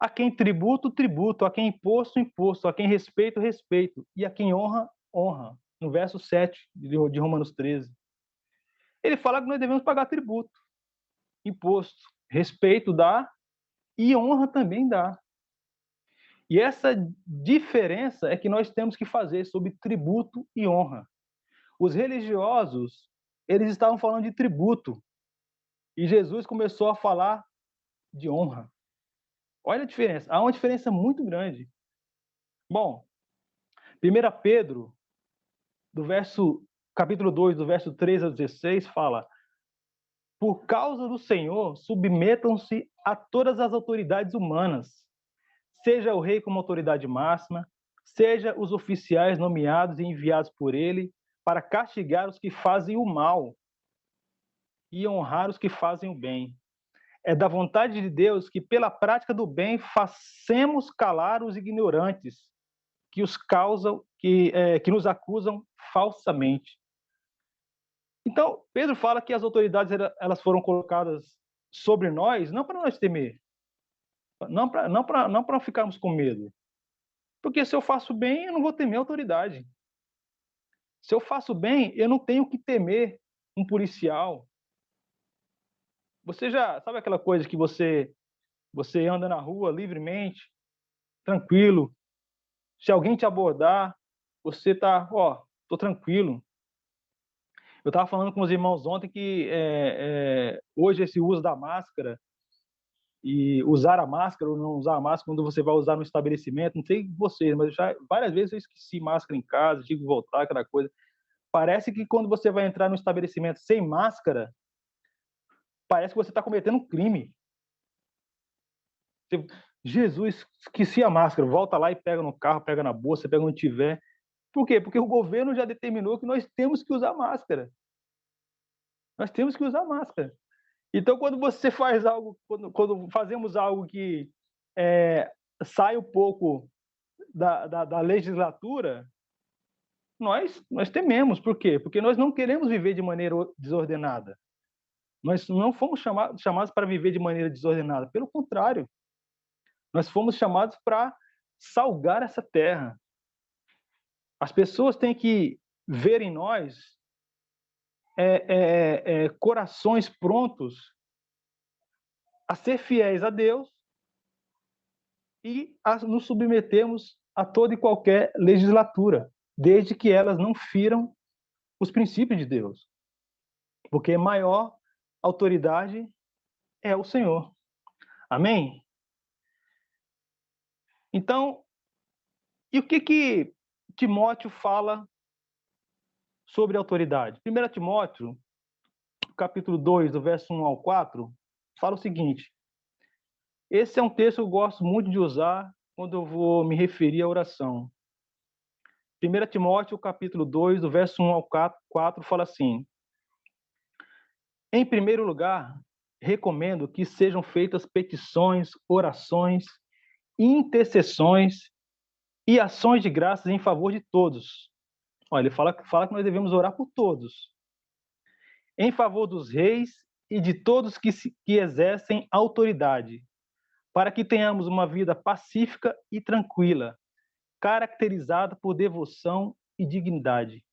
[SPEAKER 4] A quem tributo, tributo. A quem imposto, imposto. A quem respeito, respeito. E a quem honra, honra. No verso 7 de Romanos 13. Ele fala que nós devemos pagar tributo, imposto, respeito dá e honra também dá. E essa diferença é que nós temos que fazer sobre tributo e honra. Os religiosos, eles estavam falando de tributo. E Jesus começou a falar de honra. Olha a diferença. Há uma diferença muito grande. Bom, 1 Pedro, capítulo 2, do verso 3 ao 16, fala: por causa do Senhor, submetam-se a todas as autoridades humanas, seja o rei como autoridade máxima, seja os oficiais nomeados e enviados por ele para castigar os que fazem o mal e honrar os que fazem o bem. É da vontade de Deus que, pela prática do bem, façamos calar os ignorantes que nos acusam falsamente. Então, Pedro fala que as autoridades elas foram colocadas sobre nós, não para nós temer, não para ficarmos com medo. Porque se eu faço bem, eu não vou temer a autoridade. Se eu faço bem, eu não tenho que temer um policial. Você já sabe aquela coisa que você anda na rua livremente, tranquilo. Se alguém te abordar, você está, tô tranquilo. Eu estava falando com os irmãos ontem que hoje esse uso da máscara e usar a máscara ou não usar a máscara quando você vai usar no estabelecimento, não sei vocês, mas várias vezes eu esqueci máscara em casa, tive que voltar, aquela coisa. Parece que quando você vai entrar no estabelecimento sem máscara, parece que você está cometendo um crime. Jesus, esqueci a máscara, volta lá e pega no carro, pega na bolsa, pega onde tiver. Por quê? Porque o governo já determinou que nós temos que usar máscara. Nós temos que usar máscara. Então, quando você faz algo, quando fazemos algo que sai um pouco da legislatura, nós tememos. Por quê? Porque nós não queremos viver de maneira desordenada. Nós não fomos chamados para viver de maneira desordenada. Pelo contrário, nós fomos chamados para salgar essa terra. As pessoas têm que ver em nós corações prontos a ser fiéis a Deus e a nos submetermos a toda e qualquer legislatura, desde que elas não firam os princípios de Deus. Porque maior autoridade é o Senhor. Amém? Então, e o que Timóteo fala sobre autoridade? 1 Timóteo, capítulo 2, do verso 1 ao 4, fala o seguinte. Esse é um texto que eu gosto muito de usar quando eu vou me referir à oração. 1 Timóteo, capítulo 2, do verso 1 ao 4, fala assim. Em primeiro lugar, recomendo que sejam feitas petições, orações, intercessões e ações de graças em favor de todos. Olha, ele fala que nós devemos orar por todos. Em favor dos reis e de todos que exercem autoridade, para que tenhamos uma vida pacífica e tranquila, caracterizada por devoção e dignidade.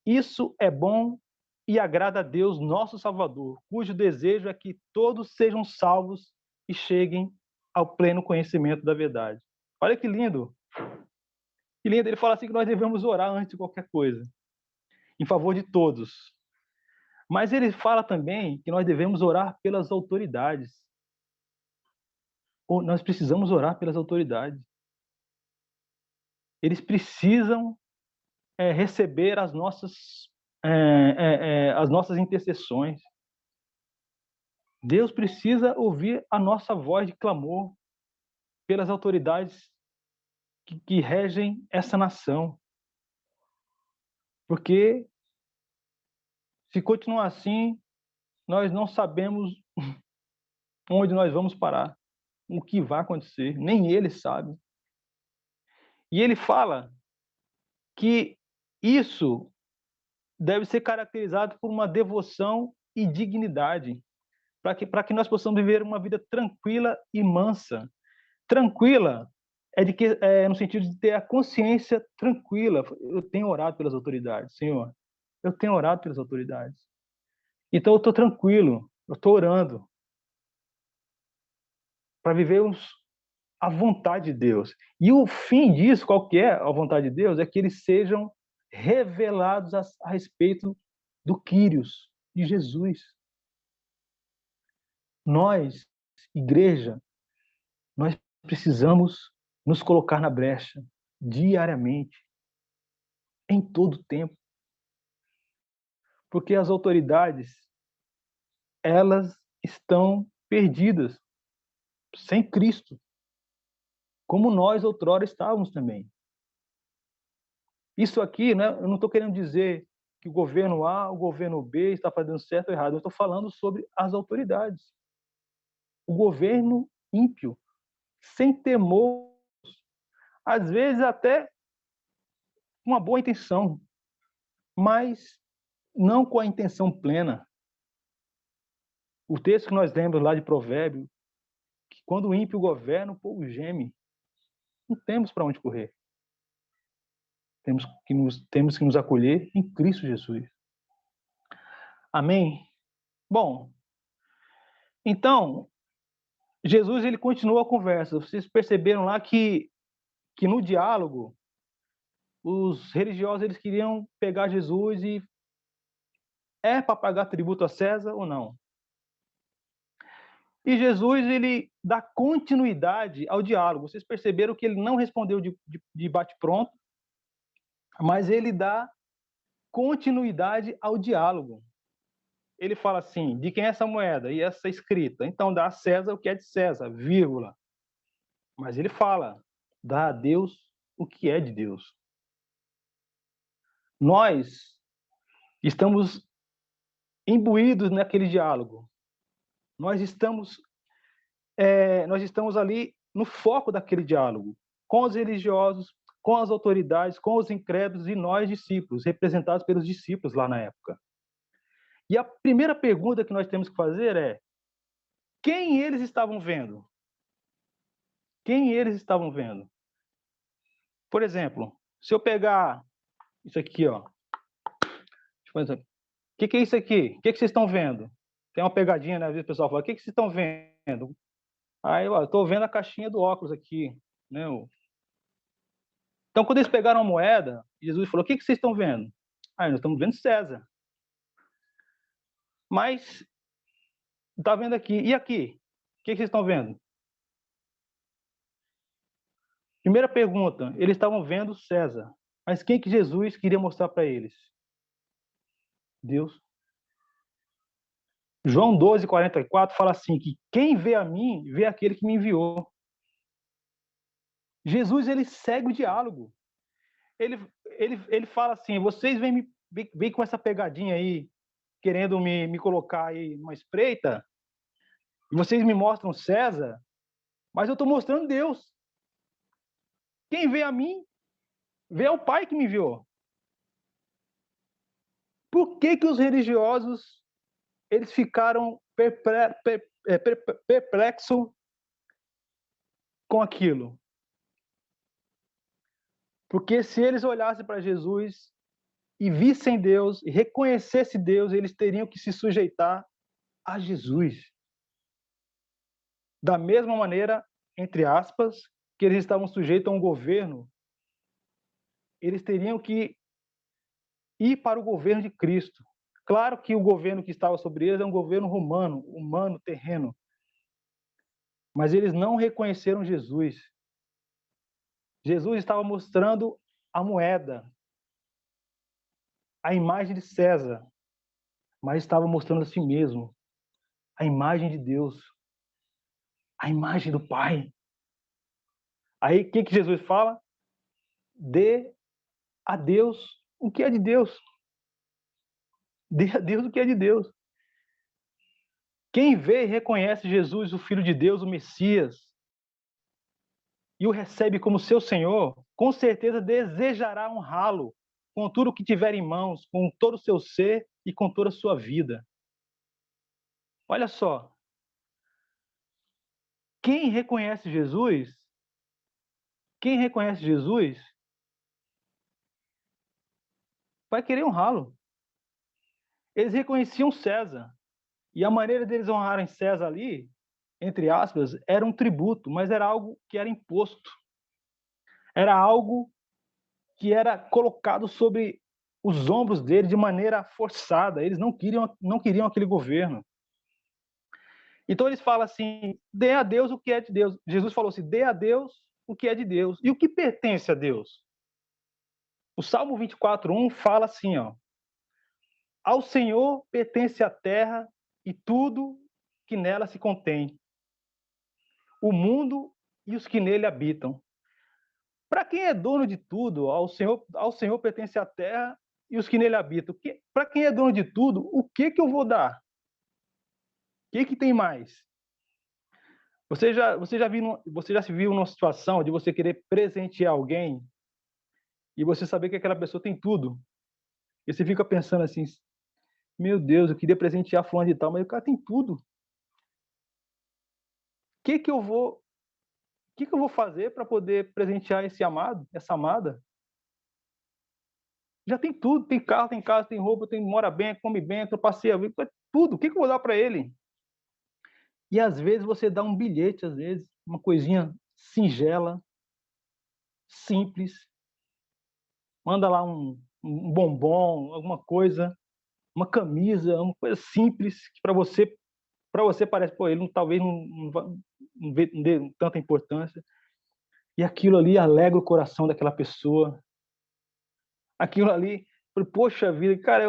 [SPEAKER 4] Isso é bom e agrada a Deus, nosso Salvador, cujo desejo é que todos sejam salvos e cheguem ao pleno conhecimento da verdade. Olha que lindo! Que lindo! Ele fala assim que nós devemos orar antes de qualquer coisa, em favor de todos. Mas ele fala também que nós devemos orar pelas autoridades. Nós precisamos orar pelas autoridades. Eles precisam receber as nossas intercessões. Deus precisa ouvir a nossa voz de clamor pelas autoridades que regem essa nação. Porque se continuar assim, nós não sabemos onde nós vamos parar, o que vai acontecer, nem ele sabe. E ele fala que isso deve ser caracterizado por uma devoção e dignidade, para que nós possamos viver uma vida tranquila e mansa. Tranquila no sentido de ter a consciência tranquila. Eu tenho orado pelas autoridades, Senhor. Eu tenho orado pelas autoridades. Então eu estou tranquilo, eu estou orando para vivermos a vontade de Deus. E o fim disso, qual que é a vontade de Deus? É que eles sejam revelados a respeito do Quírios, de Jesus. Nós, igreja, nós precisamos nos colocar na brecha diariamente, em todo tempo. Porque as autoridades, elas estão perdidas, sem Cristo, como nós outrora estávamos também. Isso aqui, né, eu não estou querendo dizer que o governo A, o governo B está fazendo certo ou errado, eu estou falando sobre as autoridades. O governo ímpio, sem temor, às vezes até com uma boa intenção, mas não com a intenção plena. O texto que nós lemos lá de Provérbio, que quando o ímpio governa, o povo geme. Não temos para onde correr. Temos que nos acolher em Cristo Jesus. Amém? Bom, então, Jesus ele continua a conversa. Vocês perceberam lá que no diálogo, os religiosos eles queriam pegar Jesus e para pagar tributo a César ou não? E Jesus ele dá continuidade ao diálogo. Vocês perceberam que ele não respondeu de bate-pronto, mas ele dá continuidade ao diálogo. Ele fala assim, de quem é essa moeda e essa escrita? Então, dá a César o que é de César, vírgula. Mas ele fala, dá a Deus o que é de Deus. Nós estamos imbuídos naquele diálogo. Nós estamos ali no foco daquele diálogo, com os religiosos, com as autoridades, com os incrédulos e nós, discípulos, representados pelos discípulos lá na época. E a primeira pergunta que nós temos que fazer é: quem eles estavam vendo? Quem eles estavam vendo? Por exemplo, se eu pegar isso aqui, ó. O que é isso aqui? O que vocês estão vendo? Tem uma pegadinha, né? Às vezes o pessoal fala: o que vocês estão vendo? Aí eu estou vendo a caixinha do óculos aqui, né? Então, quando eles pegaram a moeda, Jesus falou: o que vocês estão vendo? Nós estamos vendo César. Mas, está vendo aqui. E aqui? O que vocês estão vendo? Primeira pergunta, eles estavam vendo César. Mas quem que Jesus queria mostrar para eles? Deus. João 12:44 fala assim, que quem vê a mim, vê aquele que me enviou. Jesus, ele segue o diálogo. Ele fala assim: vocês vêm com essa pegadinha aí, querendo me colocar aí numa espreita, e vocês me mostram César, mas eu estou mostrando Deus. Quem vê a mim, vê ao Pai que me enviou. Por que os religiosos eles ficaram perplexos com aquilo? Porque se eles olhassem para Jesus e vissem Deus, e reconhecessem Deus, eles teriam que se sujeitar a Jesus. Da mesma maneira, entre aspas, que eles estavam sujeitos a um governo, eles teriam que ir para o governo de Cristo. Claro que o governo que estava sobre eles é um governo romano, humano, terreno. Mas eles não reconheceram Jesus. Jesus estava mostrando a moeda, a imagem de César, mas estava mostrando a si mesmo, a imagem de Deus, a imagem do Pai. Aí o que Jesus fala? Dê a Deus o que é de Deus. Dê a Deus o que é de Deus. Quem vê e reconhece Jesus, o Filho de Deus, o Messias, e o recebe como seu Senhor, com certeza desejará honrá-lo com tudo o que tiver em mãos, com todo o seu ser e com toda a sua vida. Olha só. Quem reconhece Jesus vai querer honrá-lo. Eles reconheciam César. E a maneira deles honrarem César ali, entre aspas, era um tributo, mas era algo que era imposto. Era algo que era colocado sobre os ombros deles de maneira forçada. Eles não queriam aquele governo. Então eles falam assim: dê a Deus o que é de Deus. Jesus falou assim: dê a Deus o que é de Deus. E o que pertence a Deus? O Salmo 24:1 fala assim, ó: ao Senhor pertence a terra e tudo que nela se contém, o mundo e os que nele habitam. Para quem é dono de tudo, ao Senhor pertence a terra e os que nele habitam. Para quem é dono de tudo, o que eu vou dar? O que tem mais? Você já se viu numa situação de você querer presentear alguém e você saber que aquela pessoa tem tudo? E você fica pensando assim: meu Deus, eu queria presentear fulano de tal, mas o cara tem tudo. O que eu vou fazer para poder presentear esse amado, essa amada? Já tem tudo, tem carro, tem casa, tem roupa, mora bem, come bem, passeia, tudo. O que eu vou dar para ele? E às vezes você dá um bilhete, às vezes, uma coisinha singela, simples, manda lá um bombom, alguma coisa, uma camisa, uma coisa simples que para você parece, pô, ele talvez não dê tanta importância. E aquilo ali alegra o coração daquela pessoa. Aquilo ali, poxa vida, cara,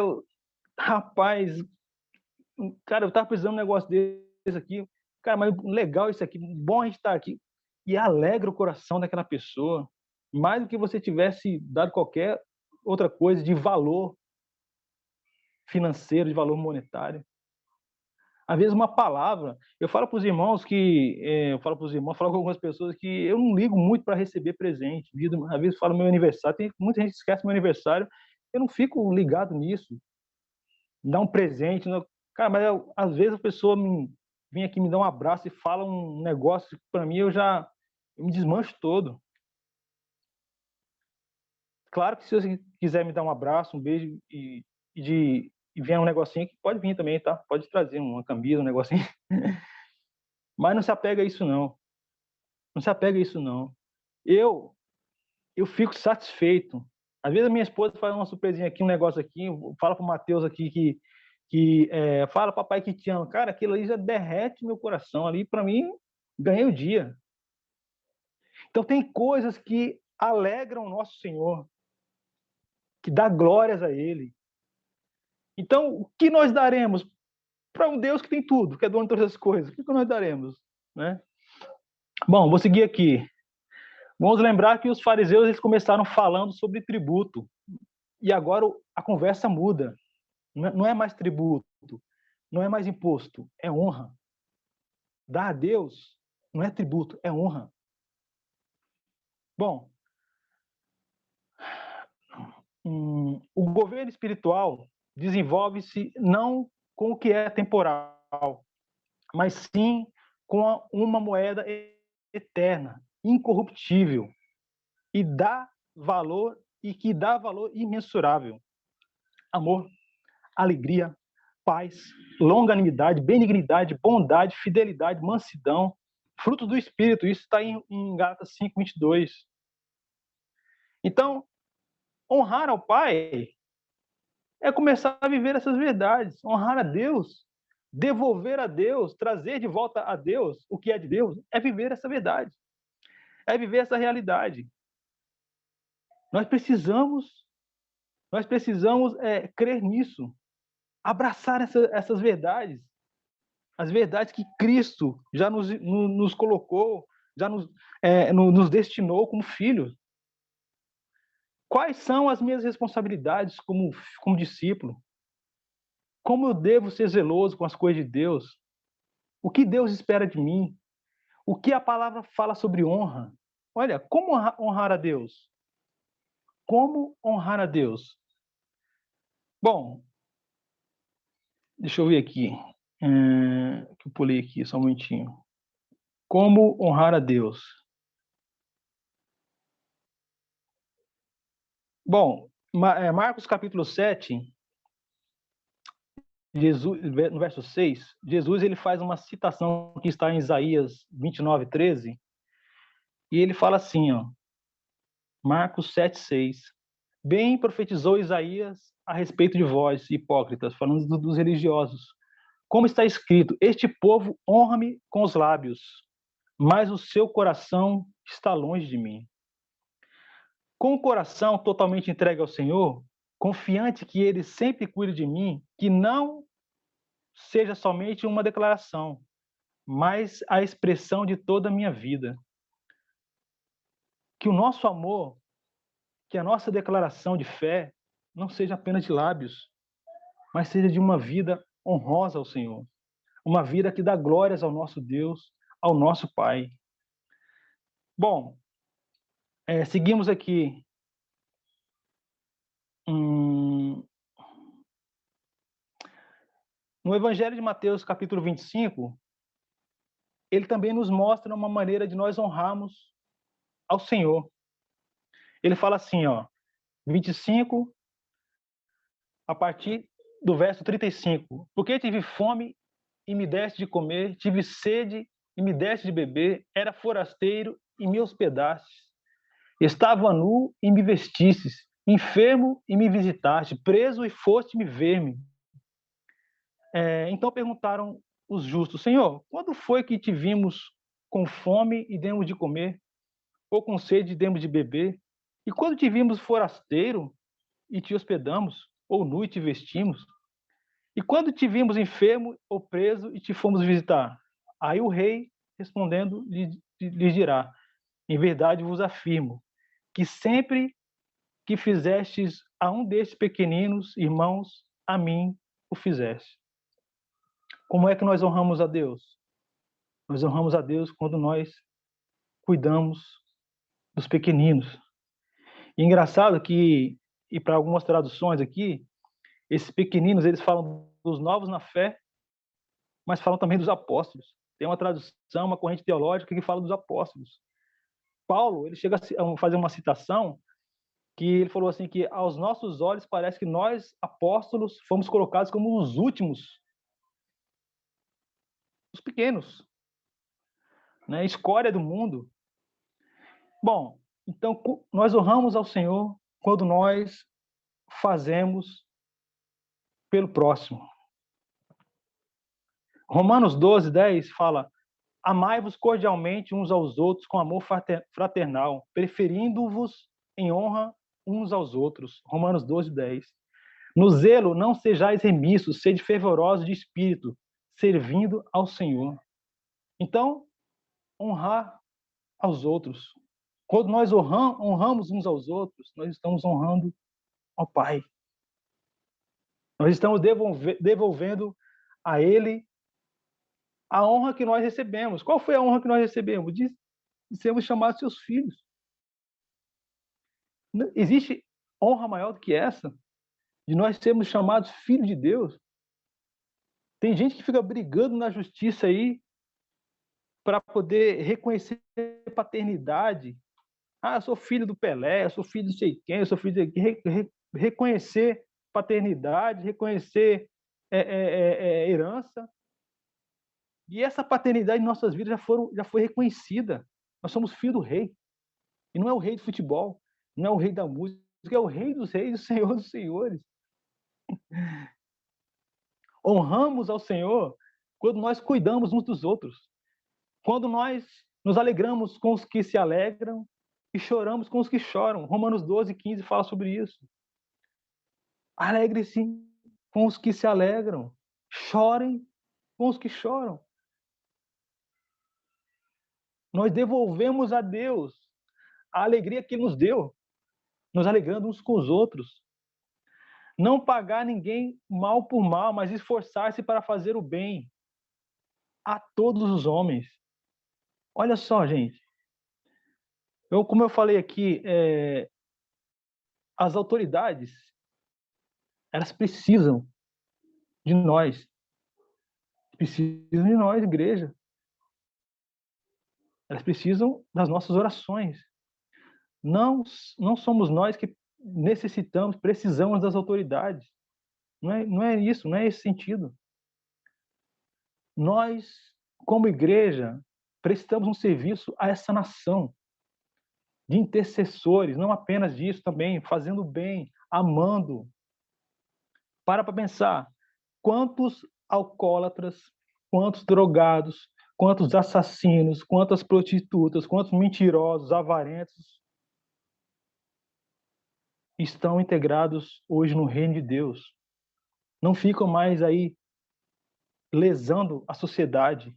[SPEAKER 4] rapaz, cara, eu tava precisando de um negócio desse aqui, cara, mas legal isso aqui, bom a gente estar aqui. E alegra o coração daquela pessoa, mais do que você tivesse dado qualquer outra coisa de valor financeiro, de valor monetário. Às vezes uma palavra, eu falo com algumas pessoas que eu não ligo muito para receber presente. Às vezes falo meu aniversário, muita gente esquece meu aniversário, eu não fico ligado nisso. me dá um presente. Cara, mas às vezes a pessoa vem aqui, me dá um abraço e fala um negócio que para mim eu me desmancho todo. Claro que se você quiser me dar um abraço, um beijo e vier um negocinho, que pode vir também, tá? Pode trazer uma camisa, um negocinho. Mas não se apega a isso, não. Não se apega a isso, não. Eu fico satisfeito. Às vezes a minha esposa faz uma surpresinha aqui, um negócio aqui, fala pro Matheus aqui fala, papai, que te ama. Cara, aquilo ali já derrete meu coração ali. Para mim, ganhei o dia. Então tem coisas que alegram o nosso Senhor, que dá glórias a Ele. Então, o que nós daremos para um Deus que tem tudo, que é dono de todas as coisas? O que nós daremos, né? Bom, vou seguir aqui. Vamos lembrar que os fariseus eles começaram falando sobre tributo. E agora a conversa muda. Não é mais tributo, não é mais imposto, é honra. Dar a Deus não é tributo, é honra. Bom, o governo espiritual desenvolve-se não com o que é temporal, mas sim com uma moeda eterna, incorruptível, e que dá valor imensurável. Amor, alegria, paz, longanimidade, benignidade, bondade, fidelidade, mansidão, fruto do Espírito. Isso está em Gálatas 5:22. Então, honrar ao Pai é começar a viver essas verdades. Honrar a Deus, devolver a Deus, trazer de volta a Deus o que é de Deus, é viver essa verdade. É viver essa realidade. Nós precisamos crer nisso, abraçar essas verdades, as verdades que Cristo já nos colocou, já nos destinou como filhos. Quais são as minhas responsabilidades como discípulo? Como eu devo ser zeloso com as coisas de Deus? O que Deus espera de mim? O que a palavra fala sobre honra? Olha, como honrar a Deus? Como honrar a Deus? Bom, deixa eu ver aqui. Que eu pulei aqui, só um momentinho. Como honrar a Deus? Bom, Marcos capítulo 7, Jesus, no verso 6, Jesus ele faz uma citação que está em Isaías 29:13, e ele fala assim, ó, Marcos 7:6. Bem profetizou Isaías a respeito de vós, hipócritas, falando dos religiosos. Como está escrito, este povo honra-me com os lábios, mas o seu coração está longe de mim. Com o coração totalmente entregue ao Senhor, confiante que Ele sempre cuide de mim, que não seja somente uma declaração, mas a expressão de toda a minha vida. Que o nosso amor, que a nossa declaração de fé, não seja apenas de lábios, mas seja de uma vida honrosa ao Senhor. Uma vida que dá glórias ao nosso Deus, ao nosso Pai. Bom, seguimos aqui. No Evangelho de Mateus, capítulo 25, ele também nos mostra uma maneira de nós honrarmos ao Senhor. Ele fala assim, ó, 25, a partir do verso 35. Porque tive fome e me deste de comer, tive sede e me deste de beber, era forasteiro e me hospedastes, estava nu e me vestistes, enfermo e me visitaste, preso e foste me ver-me. Então perguntaram os justos, Senhor, quando foi que te vimos com fome e demos de comer, ou com sede e demos de beber? E quando te vimos forasteiro e te hospedamos, ou nu e te vestimos? E quando te vimos enfermo ou preso e te fomos visitar? Aí o rei, respondendo, lhe dirá, em verdade vos afirmo, que sempre que fizestes a um destes pequeninos irmãos, a mim o fizeste. Como é que nós honramos a Deus? Nós honramos a Deus quando nós cuidamos dos pequeninos. E engraçado que, e para algumas traduções aqui, Esses pequeninos, eles falam dos novos na fé, mas falam também dos apóstolos. Tem uma tradução, uma corrente teológica que fala dos apóstolos. Paulo, ele chega a fazer uma citação que ele falou assim que aos nossos olhos parece que nós, apóstolos, fomos colocados como os últimos, os pequenos, né? Escória do mundo. Bom, então nós honramos ao Senhor quando nós fazemos pelo próximo. Romanos 12:10 fala: amai-vos cordialmente uns aos outros com amor fraternal, preferindo-vos em honra uns aos outros. Romanos 12:10. No zelo não sejais remissos, sede fervorosos de espírito, servindo ao Senhor. Então, honrar aos outros. Quando nós honramos uns aos outros, nós estamos honrando ao Pai. Nós estamos devolvendo a Ele a honra que nós recebemos. Qual foi a honra que nós recebemos? De sermos chamados seus filhos. Existe honra maior do que essa? De nós sermos chamados filhos de Deus? Tem gente que fica brigando na justiça aí para poder reconhecer paternidade. Ah, eu sou filho do Pelé, eu sou filho de não sei quem, eu sou filho de... Reconhecer paternidade, reconhecer herança. E essa paternidade em nossas vidas já foi reconhecida. Nós somos filhos do rei. E não é o rei do futebol, não é o rei da música, é o rei dos reis, o Senhor dos senhores. Honramos ao Senhor quando nós cuidamos uns dos outros. Quando nós nos alegramos com os que se alegram e choramos com os que choram. Romanos 12:15 fala sobre isso. Alegre-se com os que se alegram. Chorem com os que choram. Nós devolvemos a Deus a alegria que Ele nos deu, nos alegrando uns com os outros. Não pagar ninguém mal por mal, mas esforçar-se para fazer o bem a todos os homens. Olha só, gente. Como eu falei aqui, as autoridades, elas precisam de nós. Precisam de nós, igreja. Elas precisam das nossas orações. Não somos nós que precisamos das autoridades. Não é isso, não é esse sentido. Nós, como igreja, prestamos um serviço a essa nação, de intercessores, não apenas disso também, fazendo bem, amando. Para pensar, quantos alcoólatras, quantos drogados, quantos assassinos, quantas prostitutas, quantos mentirosos, avarentos estão integrados hoje no reino de Deus. Não ficam mais aí lesando a sociedade,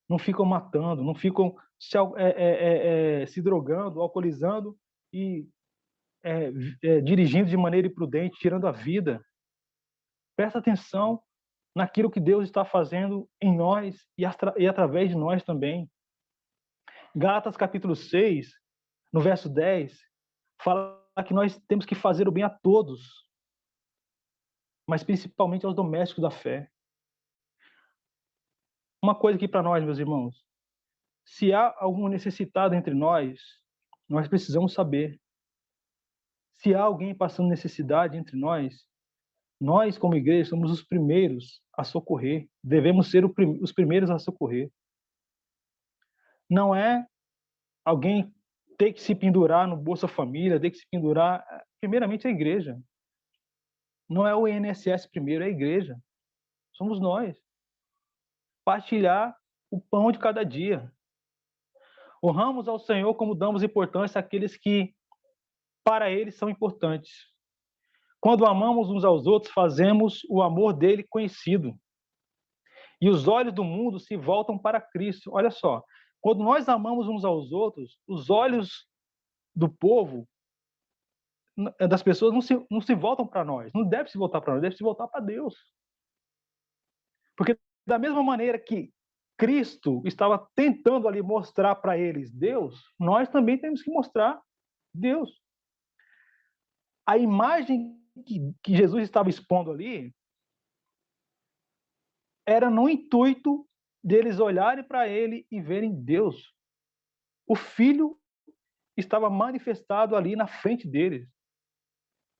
[SPEAKER 4] não ficam matando, não ficam se drogando, alcoolizando e dirigindo de maneira imprudente, tirando a vida. Presta atenção naquilo que Deus está fazendo em nós e através de nós também. Gálatas capítulo 6, no verso 10, fala que nós temos que fazer o bem a todos, mas principalmente aos domésticos da fé. Uma coisa aqui para nós, meus irmãos, se há algum necessitado entre nós precisamos saber. Se há alguém passando necessidade entre nós como igreja somos os primeiros a socorrer, devemos ser os primeiros a socorrer. Não é alguém ter que se pendurar no Bolsa Família, ter que se pendurar, primeiramente a igreja. Não é o INSS primeiro, é a igreja. Somos nós. Partilhar o pão de cada dia. Honramos ao Senhor como damos importância àqueles que, para Ele, são importantes. Quando amamos uns aos outros, fazemos o amor dele conhecido. E os olhos do mundo se voltam para Cristo. Olha só, quando nós amamos uns aos outros, os olhos do povo, das pessoas, não se voltam para nós. Não deve se voltar para nós, deve se voltar para Deus. Porque da mesma maneira que Cristo estava tentando ali mostrar para eles Deus, nós também temos que mostrar Deus. A imagem que Jesus estava expondo ali era no intuito deles olharem para ele e verem Deus. O Filho estava manifestado ali na frente deles.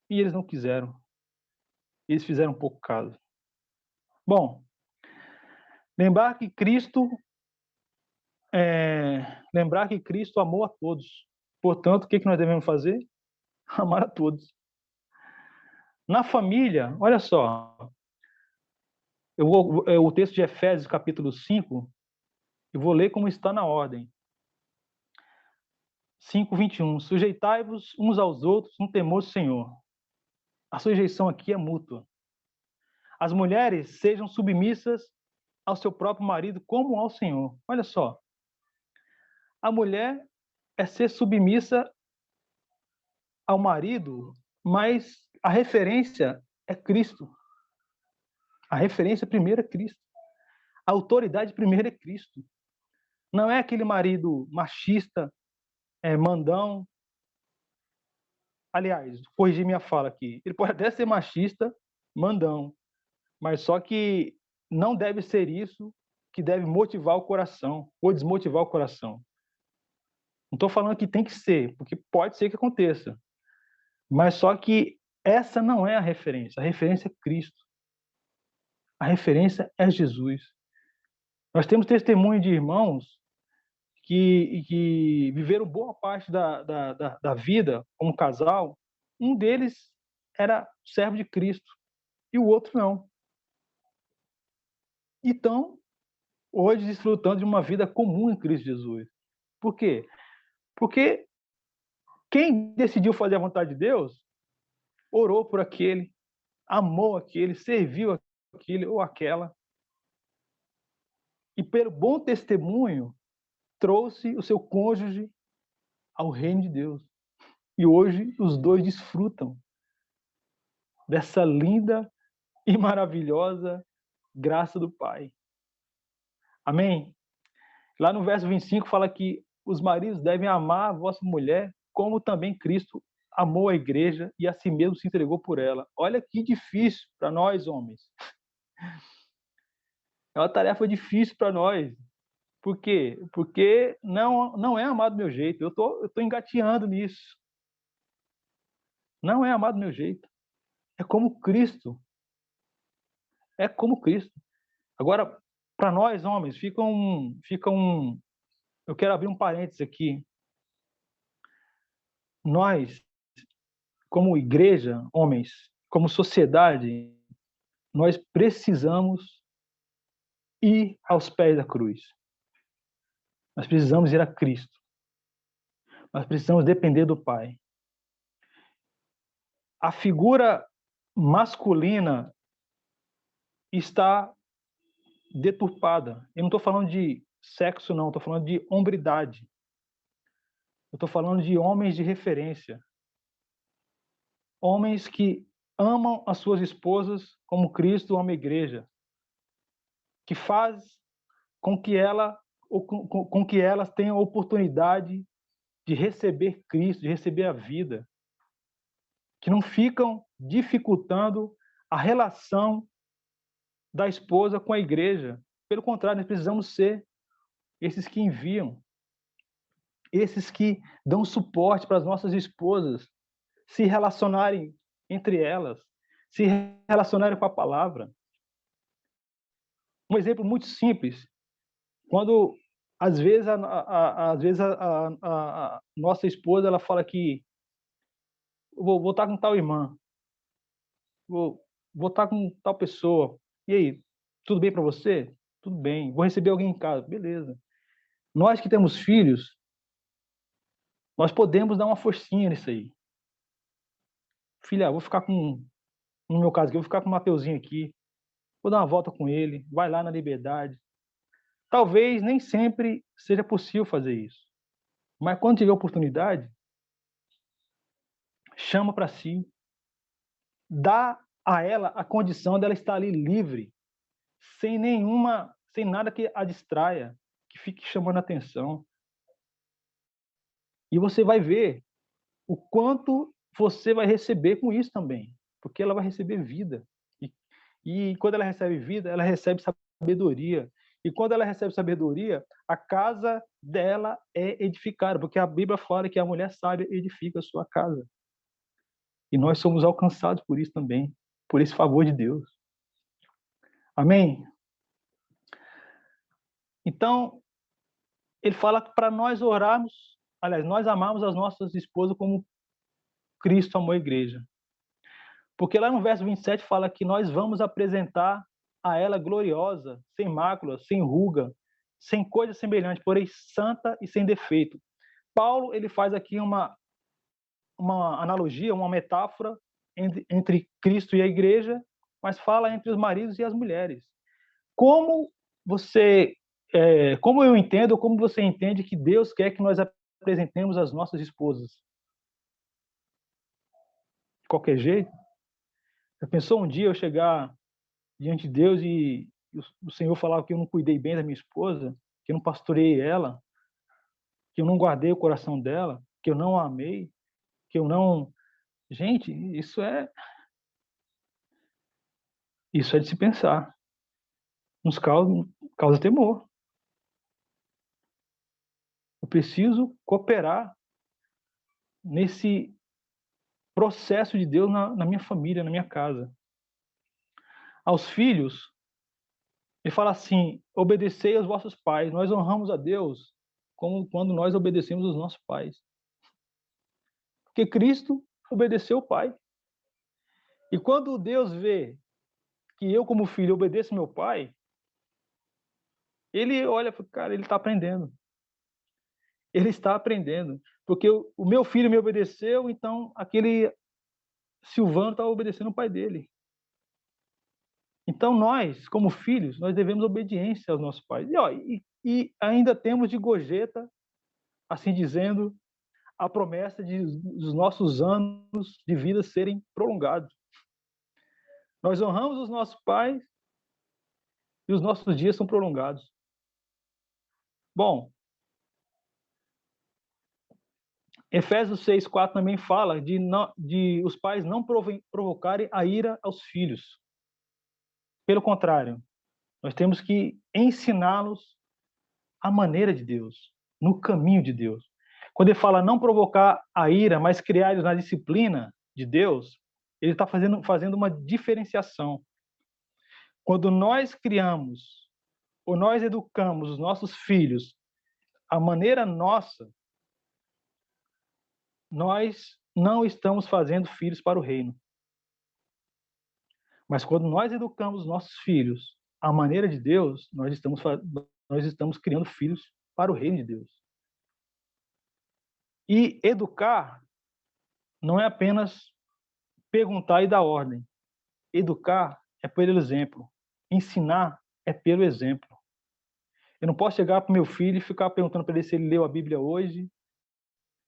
[SPEAKER 4] E eles não quiseram. Eles fizeram um pouco caso. Bom, lembrar que Cristo amou a todos. Portanto, o que nós devemos fazer? Amar a todos. Na família, olha só, o texto de Efésios, capítulo 5, eu vou ler como está na ordem. 5:21. Sujeitai-vos uns aos outros no temor do Senhor. A sujeição aqui é mútua. As mulheres sejam submissas ao seu próprio marido como ao Senhor. Olha só. A mulher é ser submissa ao marido, mas a referência é Cristo. A referência primeira é Cristo. A autoridade primeira é Cristo. Não é aquele marido machista, mandão. Aliás, corrigir minha fala aqui. Ele pode até ser machista, mandão, mas só que não deve ser isso que deve motivar o coração ou desmotivar o coração. Não estou falando que tem que ser, porque pode ser que aconteça. Mas só que essa não é a referência. A referência é Cristo. A referência é Jesus. Nós temos testemunho de irmãos que viveram boa parte da vida como casal. Um deles era servo de Cristo e o outro não. Então, hoje desfrutando de uma vida comum em Cristo Jesus. Por quê? Porque quem decidiu fazer a vontade de Deus, orou por aquele, amou aquele, serviu aquele ou aquela. E pelo bom testemunho, trouxe o seu cônjuge ao reino de Deus. E hoje os dois desfrutam dessa linda e maravilhosa graça do Pai. Amém? Lá no verso 25 fala que os maridos devem amar a vossa mulher como também Cristo amou a igreja e a si mesmo se entregou por ela. Olha que difícil para nós, homens. É uma tarefa difícil para nós. Por quê? Porque não é amado do meu jeito. Eu tô engateando nisso. Não é amado do meu jeito. É como Cristo. É como Cristo. Agora, para nós, homens, eu quero abrir um parênteses aqui. Nós, como igreja, homens, como sociedade, nós precisamos ir aos pés da cruz. Nós precisamos ir a Cristo. Nós precisamos depender do Pai. A figura masculina está deturpada. Eu não estou falando de sexo, não. Estou falando de hombridade. Eu estou falando de homens de referência. Homens que amam as suas esposas como Cristo ama a igreja. Que faz com que elas tenham a oportunidade de receber Cristo, de receber a vida. Que não ficam dificultando a relação da esposa com a igreja. Pelo contrário, nós precisamos ser esses que enviam, esses que dão suporte para as nossas esposas se relacionarem entre elas, se relacionarem com a palavra. Um exemplo muito simples, quando às vezes a nossa esposa ela fala que vou estar com tal irmã, vou estar com tal pessoa, e aí, tudo bem para você? Tudo bem. Vou receber alguém em casa, beleza. Nós que temos filhos, nós podemos dar uma forcinha nisso aí. Filha, vou ficar no meu caso aqui, vou ficar com o Mateuzinho aqui, vou dar uma volta com ele, vai lá na Liberdade. Talvez nem sempre seja possível fazer isso, mas quando tiver oportunidade, chama para si, dá a ela a condição dela estar ali livre, sem nada que a distraia, que fique chamando a atenção. E você vai ver o quanto você vai receber com isso também. porque ela vai receber vida. E quando ela recebe vida, ela recebe sabedoria. E quando ela recebe sabedoria, a casa dela é edificada, porque a Bíblia fala que a mulher sábia edifica a sua casa. E nós somos alcançados por isso também, por esse favor de Deus. Amém? Então, ele fala para nós orarmos, aliás, nós amarmos as nossas esposas como Cristo amou a igreja. Porque lá no verso 27 fala que nós vamos apresentar a ela gloriosa, sem mácula, sem ruga, sem coisa semelhante, porém santa e sem defeito. Paulo, ele faz aqui uma analogia, uma metáfora entre Cristo e a igreja, mas fala entre os maridos e as mulheres. Como eu entendo, como você entende que Deus quer que nós apresentemos as nossas esposas? De qualquer jeito? Já pensou um dia eu chegar diante de Deus e o Senhor falava que eu não cuidei bem da minha esposa, que eu não pastoreei ela, que eu não guardei o coração dela, que eu não a amei, que eu não... Gente, isso é de se pensar. Nos causa temor. Eu preciso cooperar nesse processo de Deus na minha família, na minha casa. Aos filhos, ele fala assim: obedecei aos vossos pais. Nós honramos a Deus como quando nós obedecemos aos nossos pais. Porque Cristo obedeceu o Pai. E quando Deus vê que eu, como filho, obedeço meu pai, ele olha e fala, cara, ele está aprendendo. Ele está aprendendo. Porque o meu filho me obedeceu, então aquele Silvano está obedecendo o pai dele. Então nós, como filhos, nós devemos obediência aos nossos pais. E ainda temos de gorjeta, assim dizendo, a promessa dos nossos anos de vida serem prolongados. Nós honramos os nossos pais e os nossos dias são prolongados. Bom, Efésios 6:4 também fala de os pais não provocarem a ira aos filhos. Pelo contrário, nós temos que ensiná-los a maneira de Deus, no caminho de Deus. Quando ele fala não provocar a ira, mas criar eles na disciplina de Deus, ele está fazendo uma diferenciação. Quando nós criamos ou nós educamos os nossos filhos à maneira nossa, nós não estamos fazendo filhos para o reino. Mas quando nós educamos os nossos filhos à maneira de Deus, nós estamos criando filhos para o reino de Deus. E educar não é apenas perguntar e dar ordem. Educar é pelo exemplo. Ensinar é pelo exemplo. Eu não posso chegar para o meu filho e ficar perguntando para ele se ele leu a Bíblia hoje,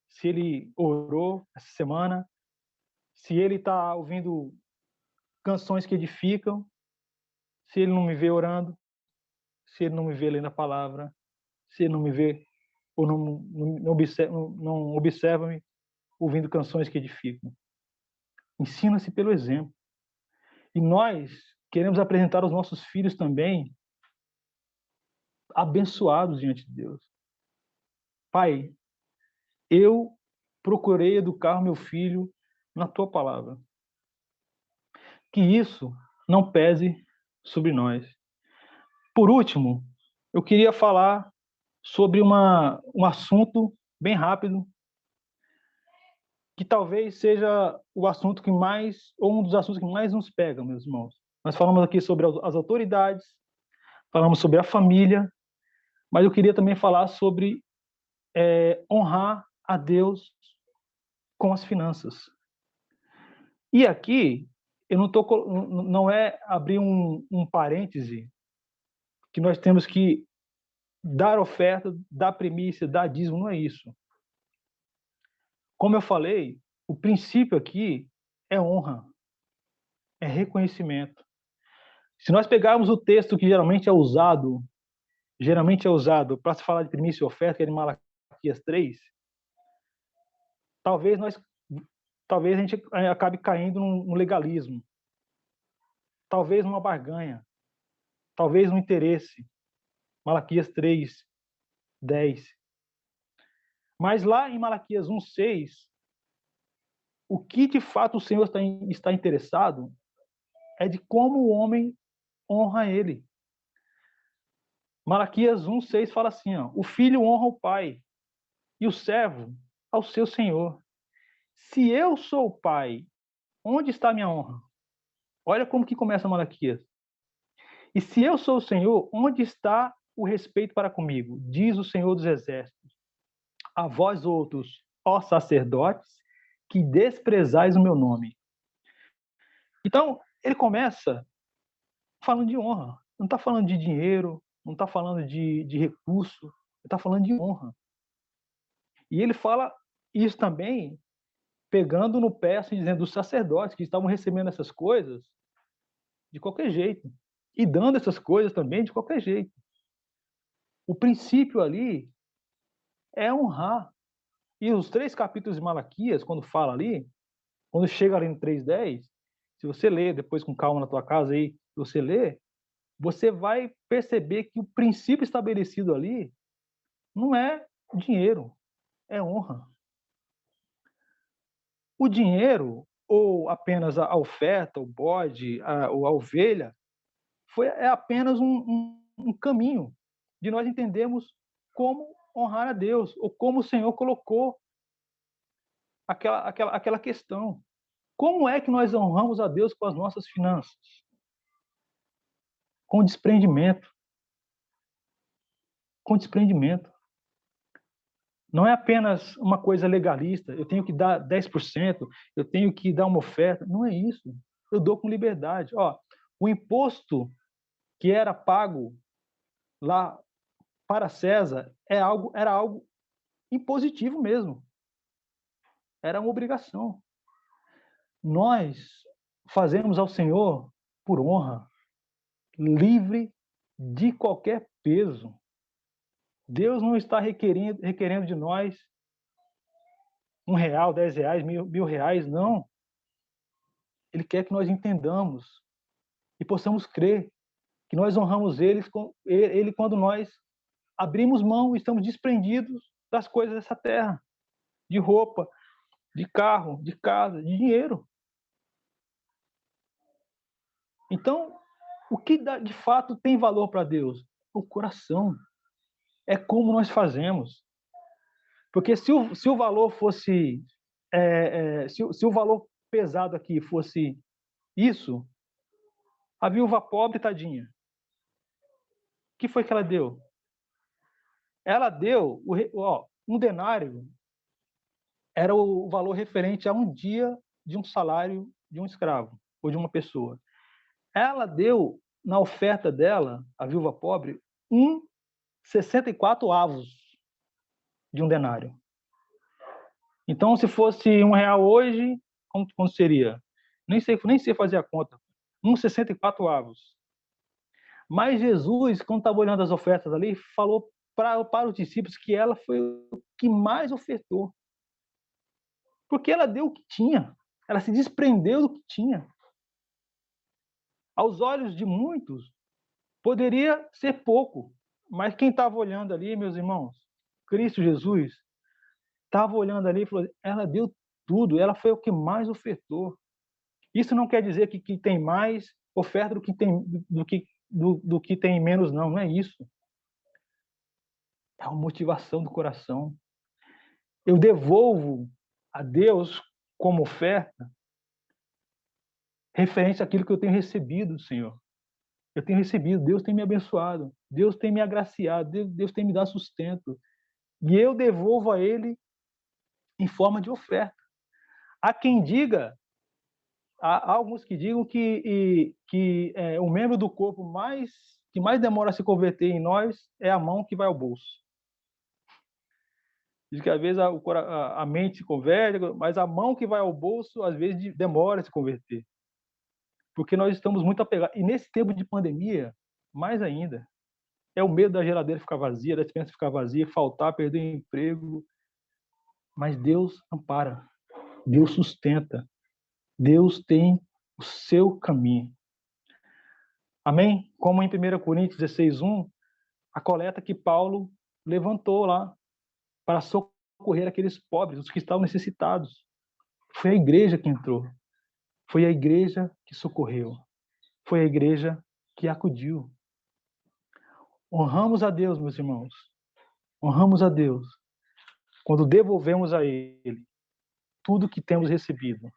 [SPEAKER 4] se ele orou essa semana, se ele está ouvindo canções que edificam, se ele não me vê orando, se ele não me vê lendo a palavra, se ele não me vê ou não observa-me ouvindo canções que edificam. Ensina-se pelo exemplo. E nós queremos apresentar os nossos filhos também abençoados diante de Deus. Pai, eu procurei educar meu filho na tua palavra. Que isso não pese sobre nós. Por último, eu queria falar sobre um assunto bem rápido, que talvez seja o assunto que mais, ou um dos assuntos que mais nos pega, meus irmãos. Nós falamos aqui sobre as autoridades, falamos sobre a família, mas eu queria também falar sobre honrar a Deus com as finanças. E aqui, não é abrir um parêntese que nós temos que dar oferta, dar primícia, dar dízimo, não é isso. Como eu falei, o princípio aqui é honra, é reconhecimento. Se nós pegarmos o texto que geralmente é usado para se falar de primícia e oferta, que é de Malaquias 3, talvez nós talvez a gente acabe caindo num legalismo, talvez numa barganha, talvez no interesse. Malaquias 3:10. Mas lá em Malaquias 1:6, o que de fato o Senhor está interessado é de como o homem honra ele. Malaquias 1:6 fala assim, ó, o filho honra o pai e o servo ao seu senhor. Se eu sou o pai, onde está a minha honra? Olha como que começa Malaquias. E se eu sou o Senhor, onde está o respeito para comigo? Diz o Senhor dos Exércitos. A vós outros, ó sacerdotes, que desprezais o meu nome. Então, ele começa falando de honra. Não está falando de dinheiro, não está falando de recurso, ele está falando de honra. E ele fala isso também pegando no pé, assim, dizendo dos sacerdotes que estavam recebendo essas coisas de qualquer jeito e dando essas coisas também de qualquer jeito. O princípio ali é honrar. E os 3 capítulos de Malaquias, quando fala ali, quando chega ali no 3:10, se você ler depois com calma na tua casa aí, você lê, você vai perceber que o princípio estabelecido ali não é dinheiro, é honra. O dinheiro, ou apenas a oferta, o bode, a ovelha, é apenas um caminho de nós entendermos como honrar a Deus, ou como o Senhor colocou aquela questão. Como é que nós honramos a Deus com as nossas finanças? Com desprendimento. Com desprendimento. Não é apenas uma coisa legalista, eu tenho que dar 10%, eu tenho que dar uma oferta. Não é isso. Eu dou com liberdade. Ó, o imposto que era pago lá para César era algo impositivo mesmo. Era uma obrigação. Nós fazemos ao Senhor por honra, livre de qualquer peso. Deus não está requerendo de nós R$1, R$10, R$1.000, não. Ele quer que nós entendamos e possamos crer que nós honramos ele quando nós abrimos mão e estamos desprendidos das coisas dessa terra, de roupa, de carro, de casa, de dinheiro. Então, o que de fato tem valor para Deus? O coração. É como nós fazemos. Porque se o valor fosse... se o valor pesado aqui fosse isso, a viúva pobre, tadinha, o que foi que ela deu? Ela deu um denário, era o valor referente a um dia de um salário de um escravo ou de uma pessoa. Ela deu, na oferta dela, a viúva pobre, 64 avos de um denário. Então, se fosse R$1 hoje, como seria? Nem sei fazer a conta. 64 avos. Mas Jesus, quando estava olhando as ofertas ali, falou para os discípulos que ela foi o que mais ofertou. Porque ela deu o que tinha. Ela se desprendeu do que tinha. Aos olhos de muitos, poderia ser pouco. Mas quem estava olhando ali, meus irmãos, Cristo Jesus, estava olhando ali e falou, ela deu tudo, ela foi o que mais ofertou. Isso não quer dizer que tem mais oferta do que tem menos, não é isso. É uma motivação do coração. Eu devolvo a Deus como oferta referente àquilo que eu tenho recebido, Senhor. Eu tenho recebido, Deus tem me abençoado, Deus tem me agraciado, Deus tem me dado sustento. E eu devolvo a Ele em forma de oferta. Há quem diga, há alguns que digam que o membro do corpo que mais demora a se converter em nós é a mão que vai ao bolso. Diz que às vezes a mente se converte, mas a mão que vai ao bolso às vezes demora a se converter. Porque nós estamos muito apegados. E nesse tempo de pandemia, mais ainda, é o medo da geladeira ficar vazia, da despensa ficar vazia, faltar, perder o emprego. Mas Deus ampara. Deus sustenta. Deus tem o seu caminho. Amém? Como em 1 Coríntios 16:1, a coleta que Paulo levantou lá para socorrer aqueles pobres, os que estavam necessitados. Foi a igreja que entrou. Foi a igreja que socorreu. Foi a igreja que acudiu. Honramos a Deus, meus irmãos. Honramos a Deus quando devolvemos a Ele tudo que temos recebido.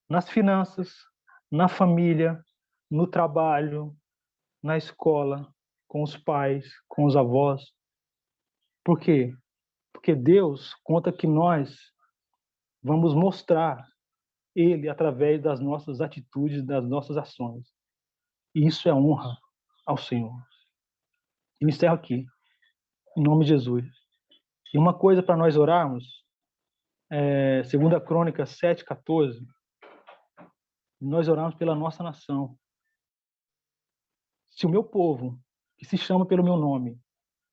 [SPEAKER 4] Nas finanças, na família, no trabalho, na escola, com os pais, com os avós. Por quê? Porque Deus conta que nós vamos mostrar Ele através das nossas atitudes, das nossas ações. E isso é honra ao Senhor. E encerro aqui, em nome de Jesus. E uma coisa para nós orarmos, 2 Crônicas 7:14, nós oramos pela nossa nação. Se o meu povo, que se chama pelo meu nome,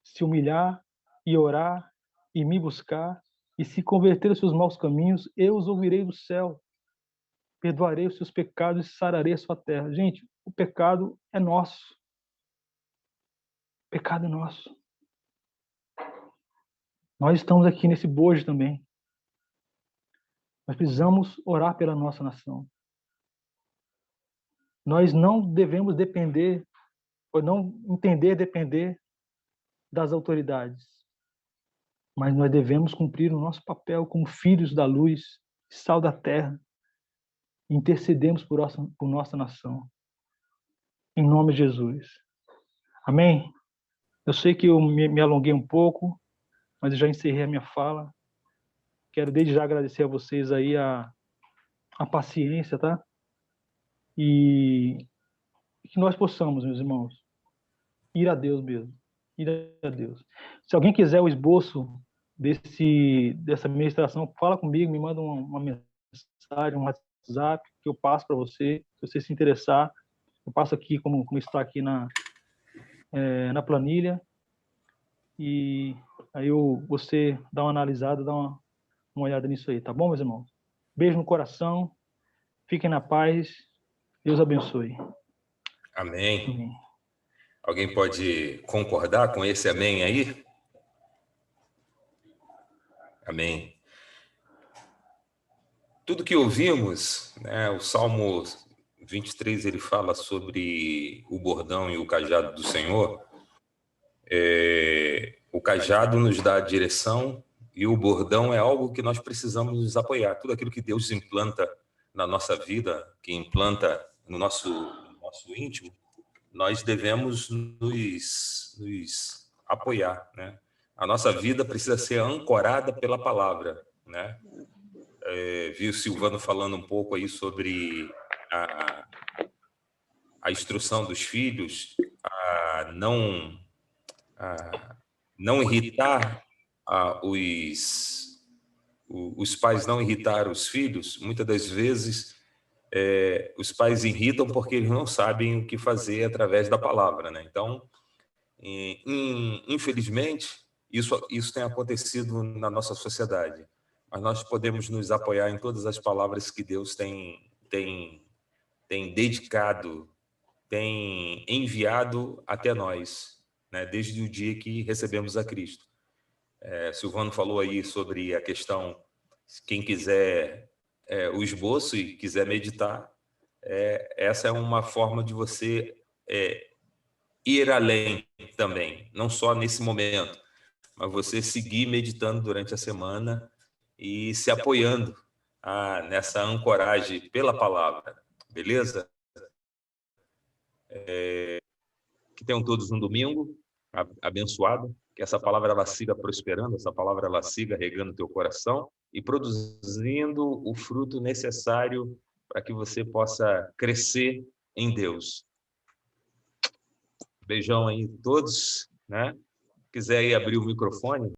[SPEAKER 4] se humilhar e orar e me buscar e se converter aos seus maus caminhos, eu os ouvirei do céu, perdoarei os seus pecados e sararei a sua terra. Gente, o pecado é nosso. O pecado é nosso. Nós estamos aqui nesse bojo também. Nós precisamos orar pela nossa nação. Nós não devemos depender, ou não entender depender das autoridades. Mas nós devemos cumprir o nosso papel como filhos da luz, sal da terra. Intercedemos por nossa nação. Em nome de Jesus. Amém? Eu sei que eu me alonguei um pouco, mas eu já encerrei a minha fala. Quero desde já agradecer a vocês aí a paciência, tá? E que nós possamos, meus irmãos, ir a Deus mesmo. Ir a Deus. Se alguém quiser o esboço dessa ministração, fala comigo, me manda uma mensagem, um WhatsApp, que eu passo para você. Se você se interessar, eu passo aqui como está aqui na planilha. E aí você dá uma analisada, dá uma olhada nisso aí, tá bom, meus irmãos? Beijo no coração, fiquem na paz, Deus abençoe.
[SPEAKER 1] Amém.
[SPEAKER 4] Amém.
[SPEAKER 1] Alguém pode concordar com esse amém aí? Amém. Tudo que ouvimos, né, o Salmo 23, ele fala sobre o bordão e o cajado do Senhor. O cajado nos dá a direção e o bordão é algo que nós precisamos nos apoiar. Tudo aquilo que Deus implanta na nossa vida, que implanta no nosso íntimo, nós devemos nos apoiar, né? A nossa vida precisa ser ancorada pela palavra, né? Vi o Silvano falando um pouco aí sobre a instrução dos filhos, a não irritar os pais, não irritar os filhos. Muitas das vezes os pais irritam porque eles não sabem o que fazer através da palavra, né? Então, infelizmente, isso tem acontecido na nossa sociedade. Mas nós podemos nos apoiar em todas as palavras que Deus tem dedicado, tem enviado até nós, né? Desde o dia que recebemos a Cristo. Silvano falou aí sobre a questão, quem quiser o esboço e quiser meditar, essa é uma forma de você ir além também, não só nesse momento, mas você seguir meditando durante a semana e se apoiando nessa ancoragem pela palavra, beleza? Que tenham todos um domingo abençoado, que essa palavra ela siga prosperando, essa palavra ela siga regando teu coração e produzindo o fruto necessário para que você possa crescer em Deus. Beijão aí a todos, né? Quiser aí abrir o microfone,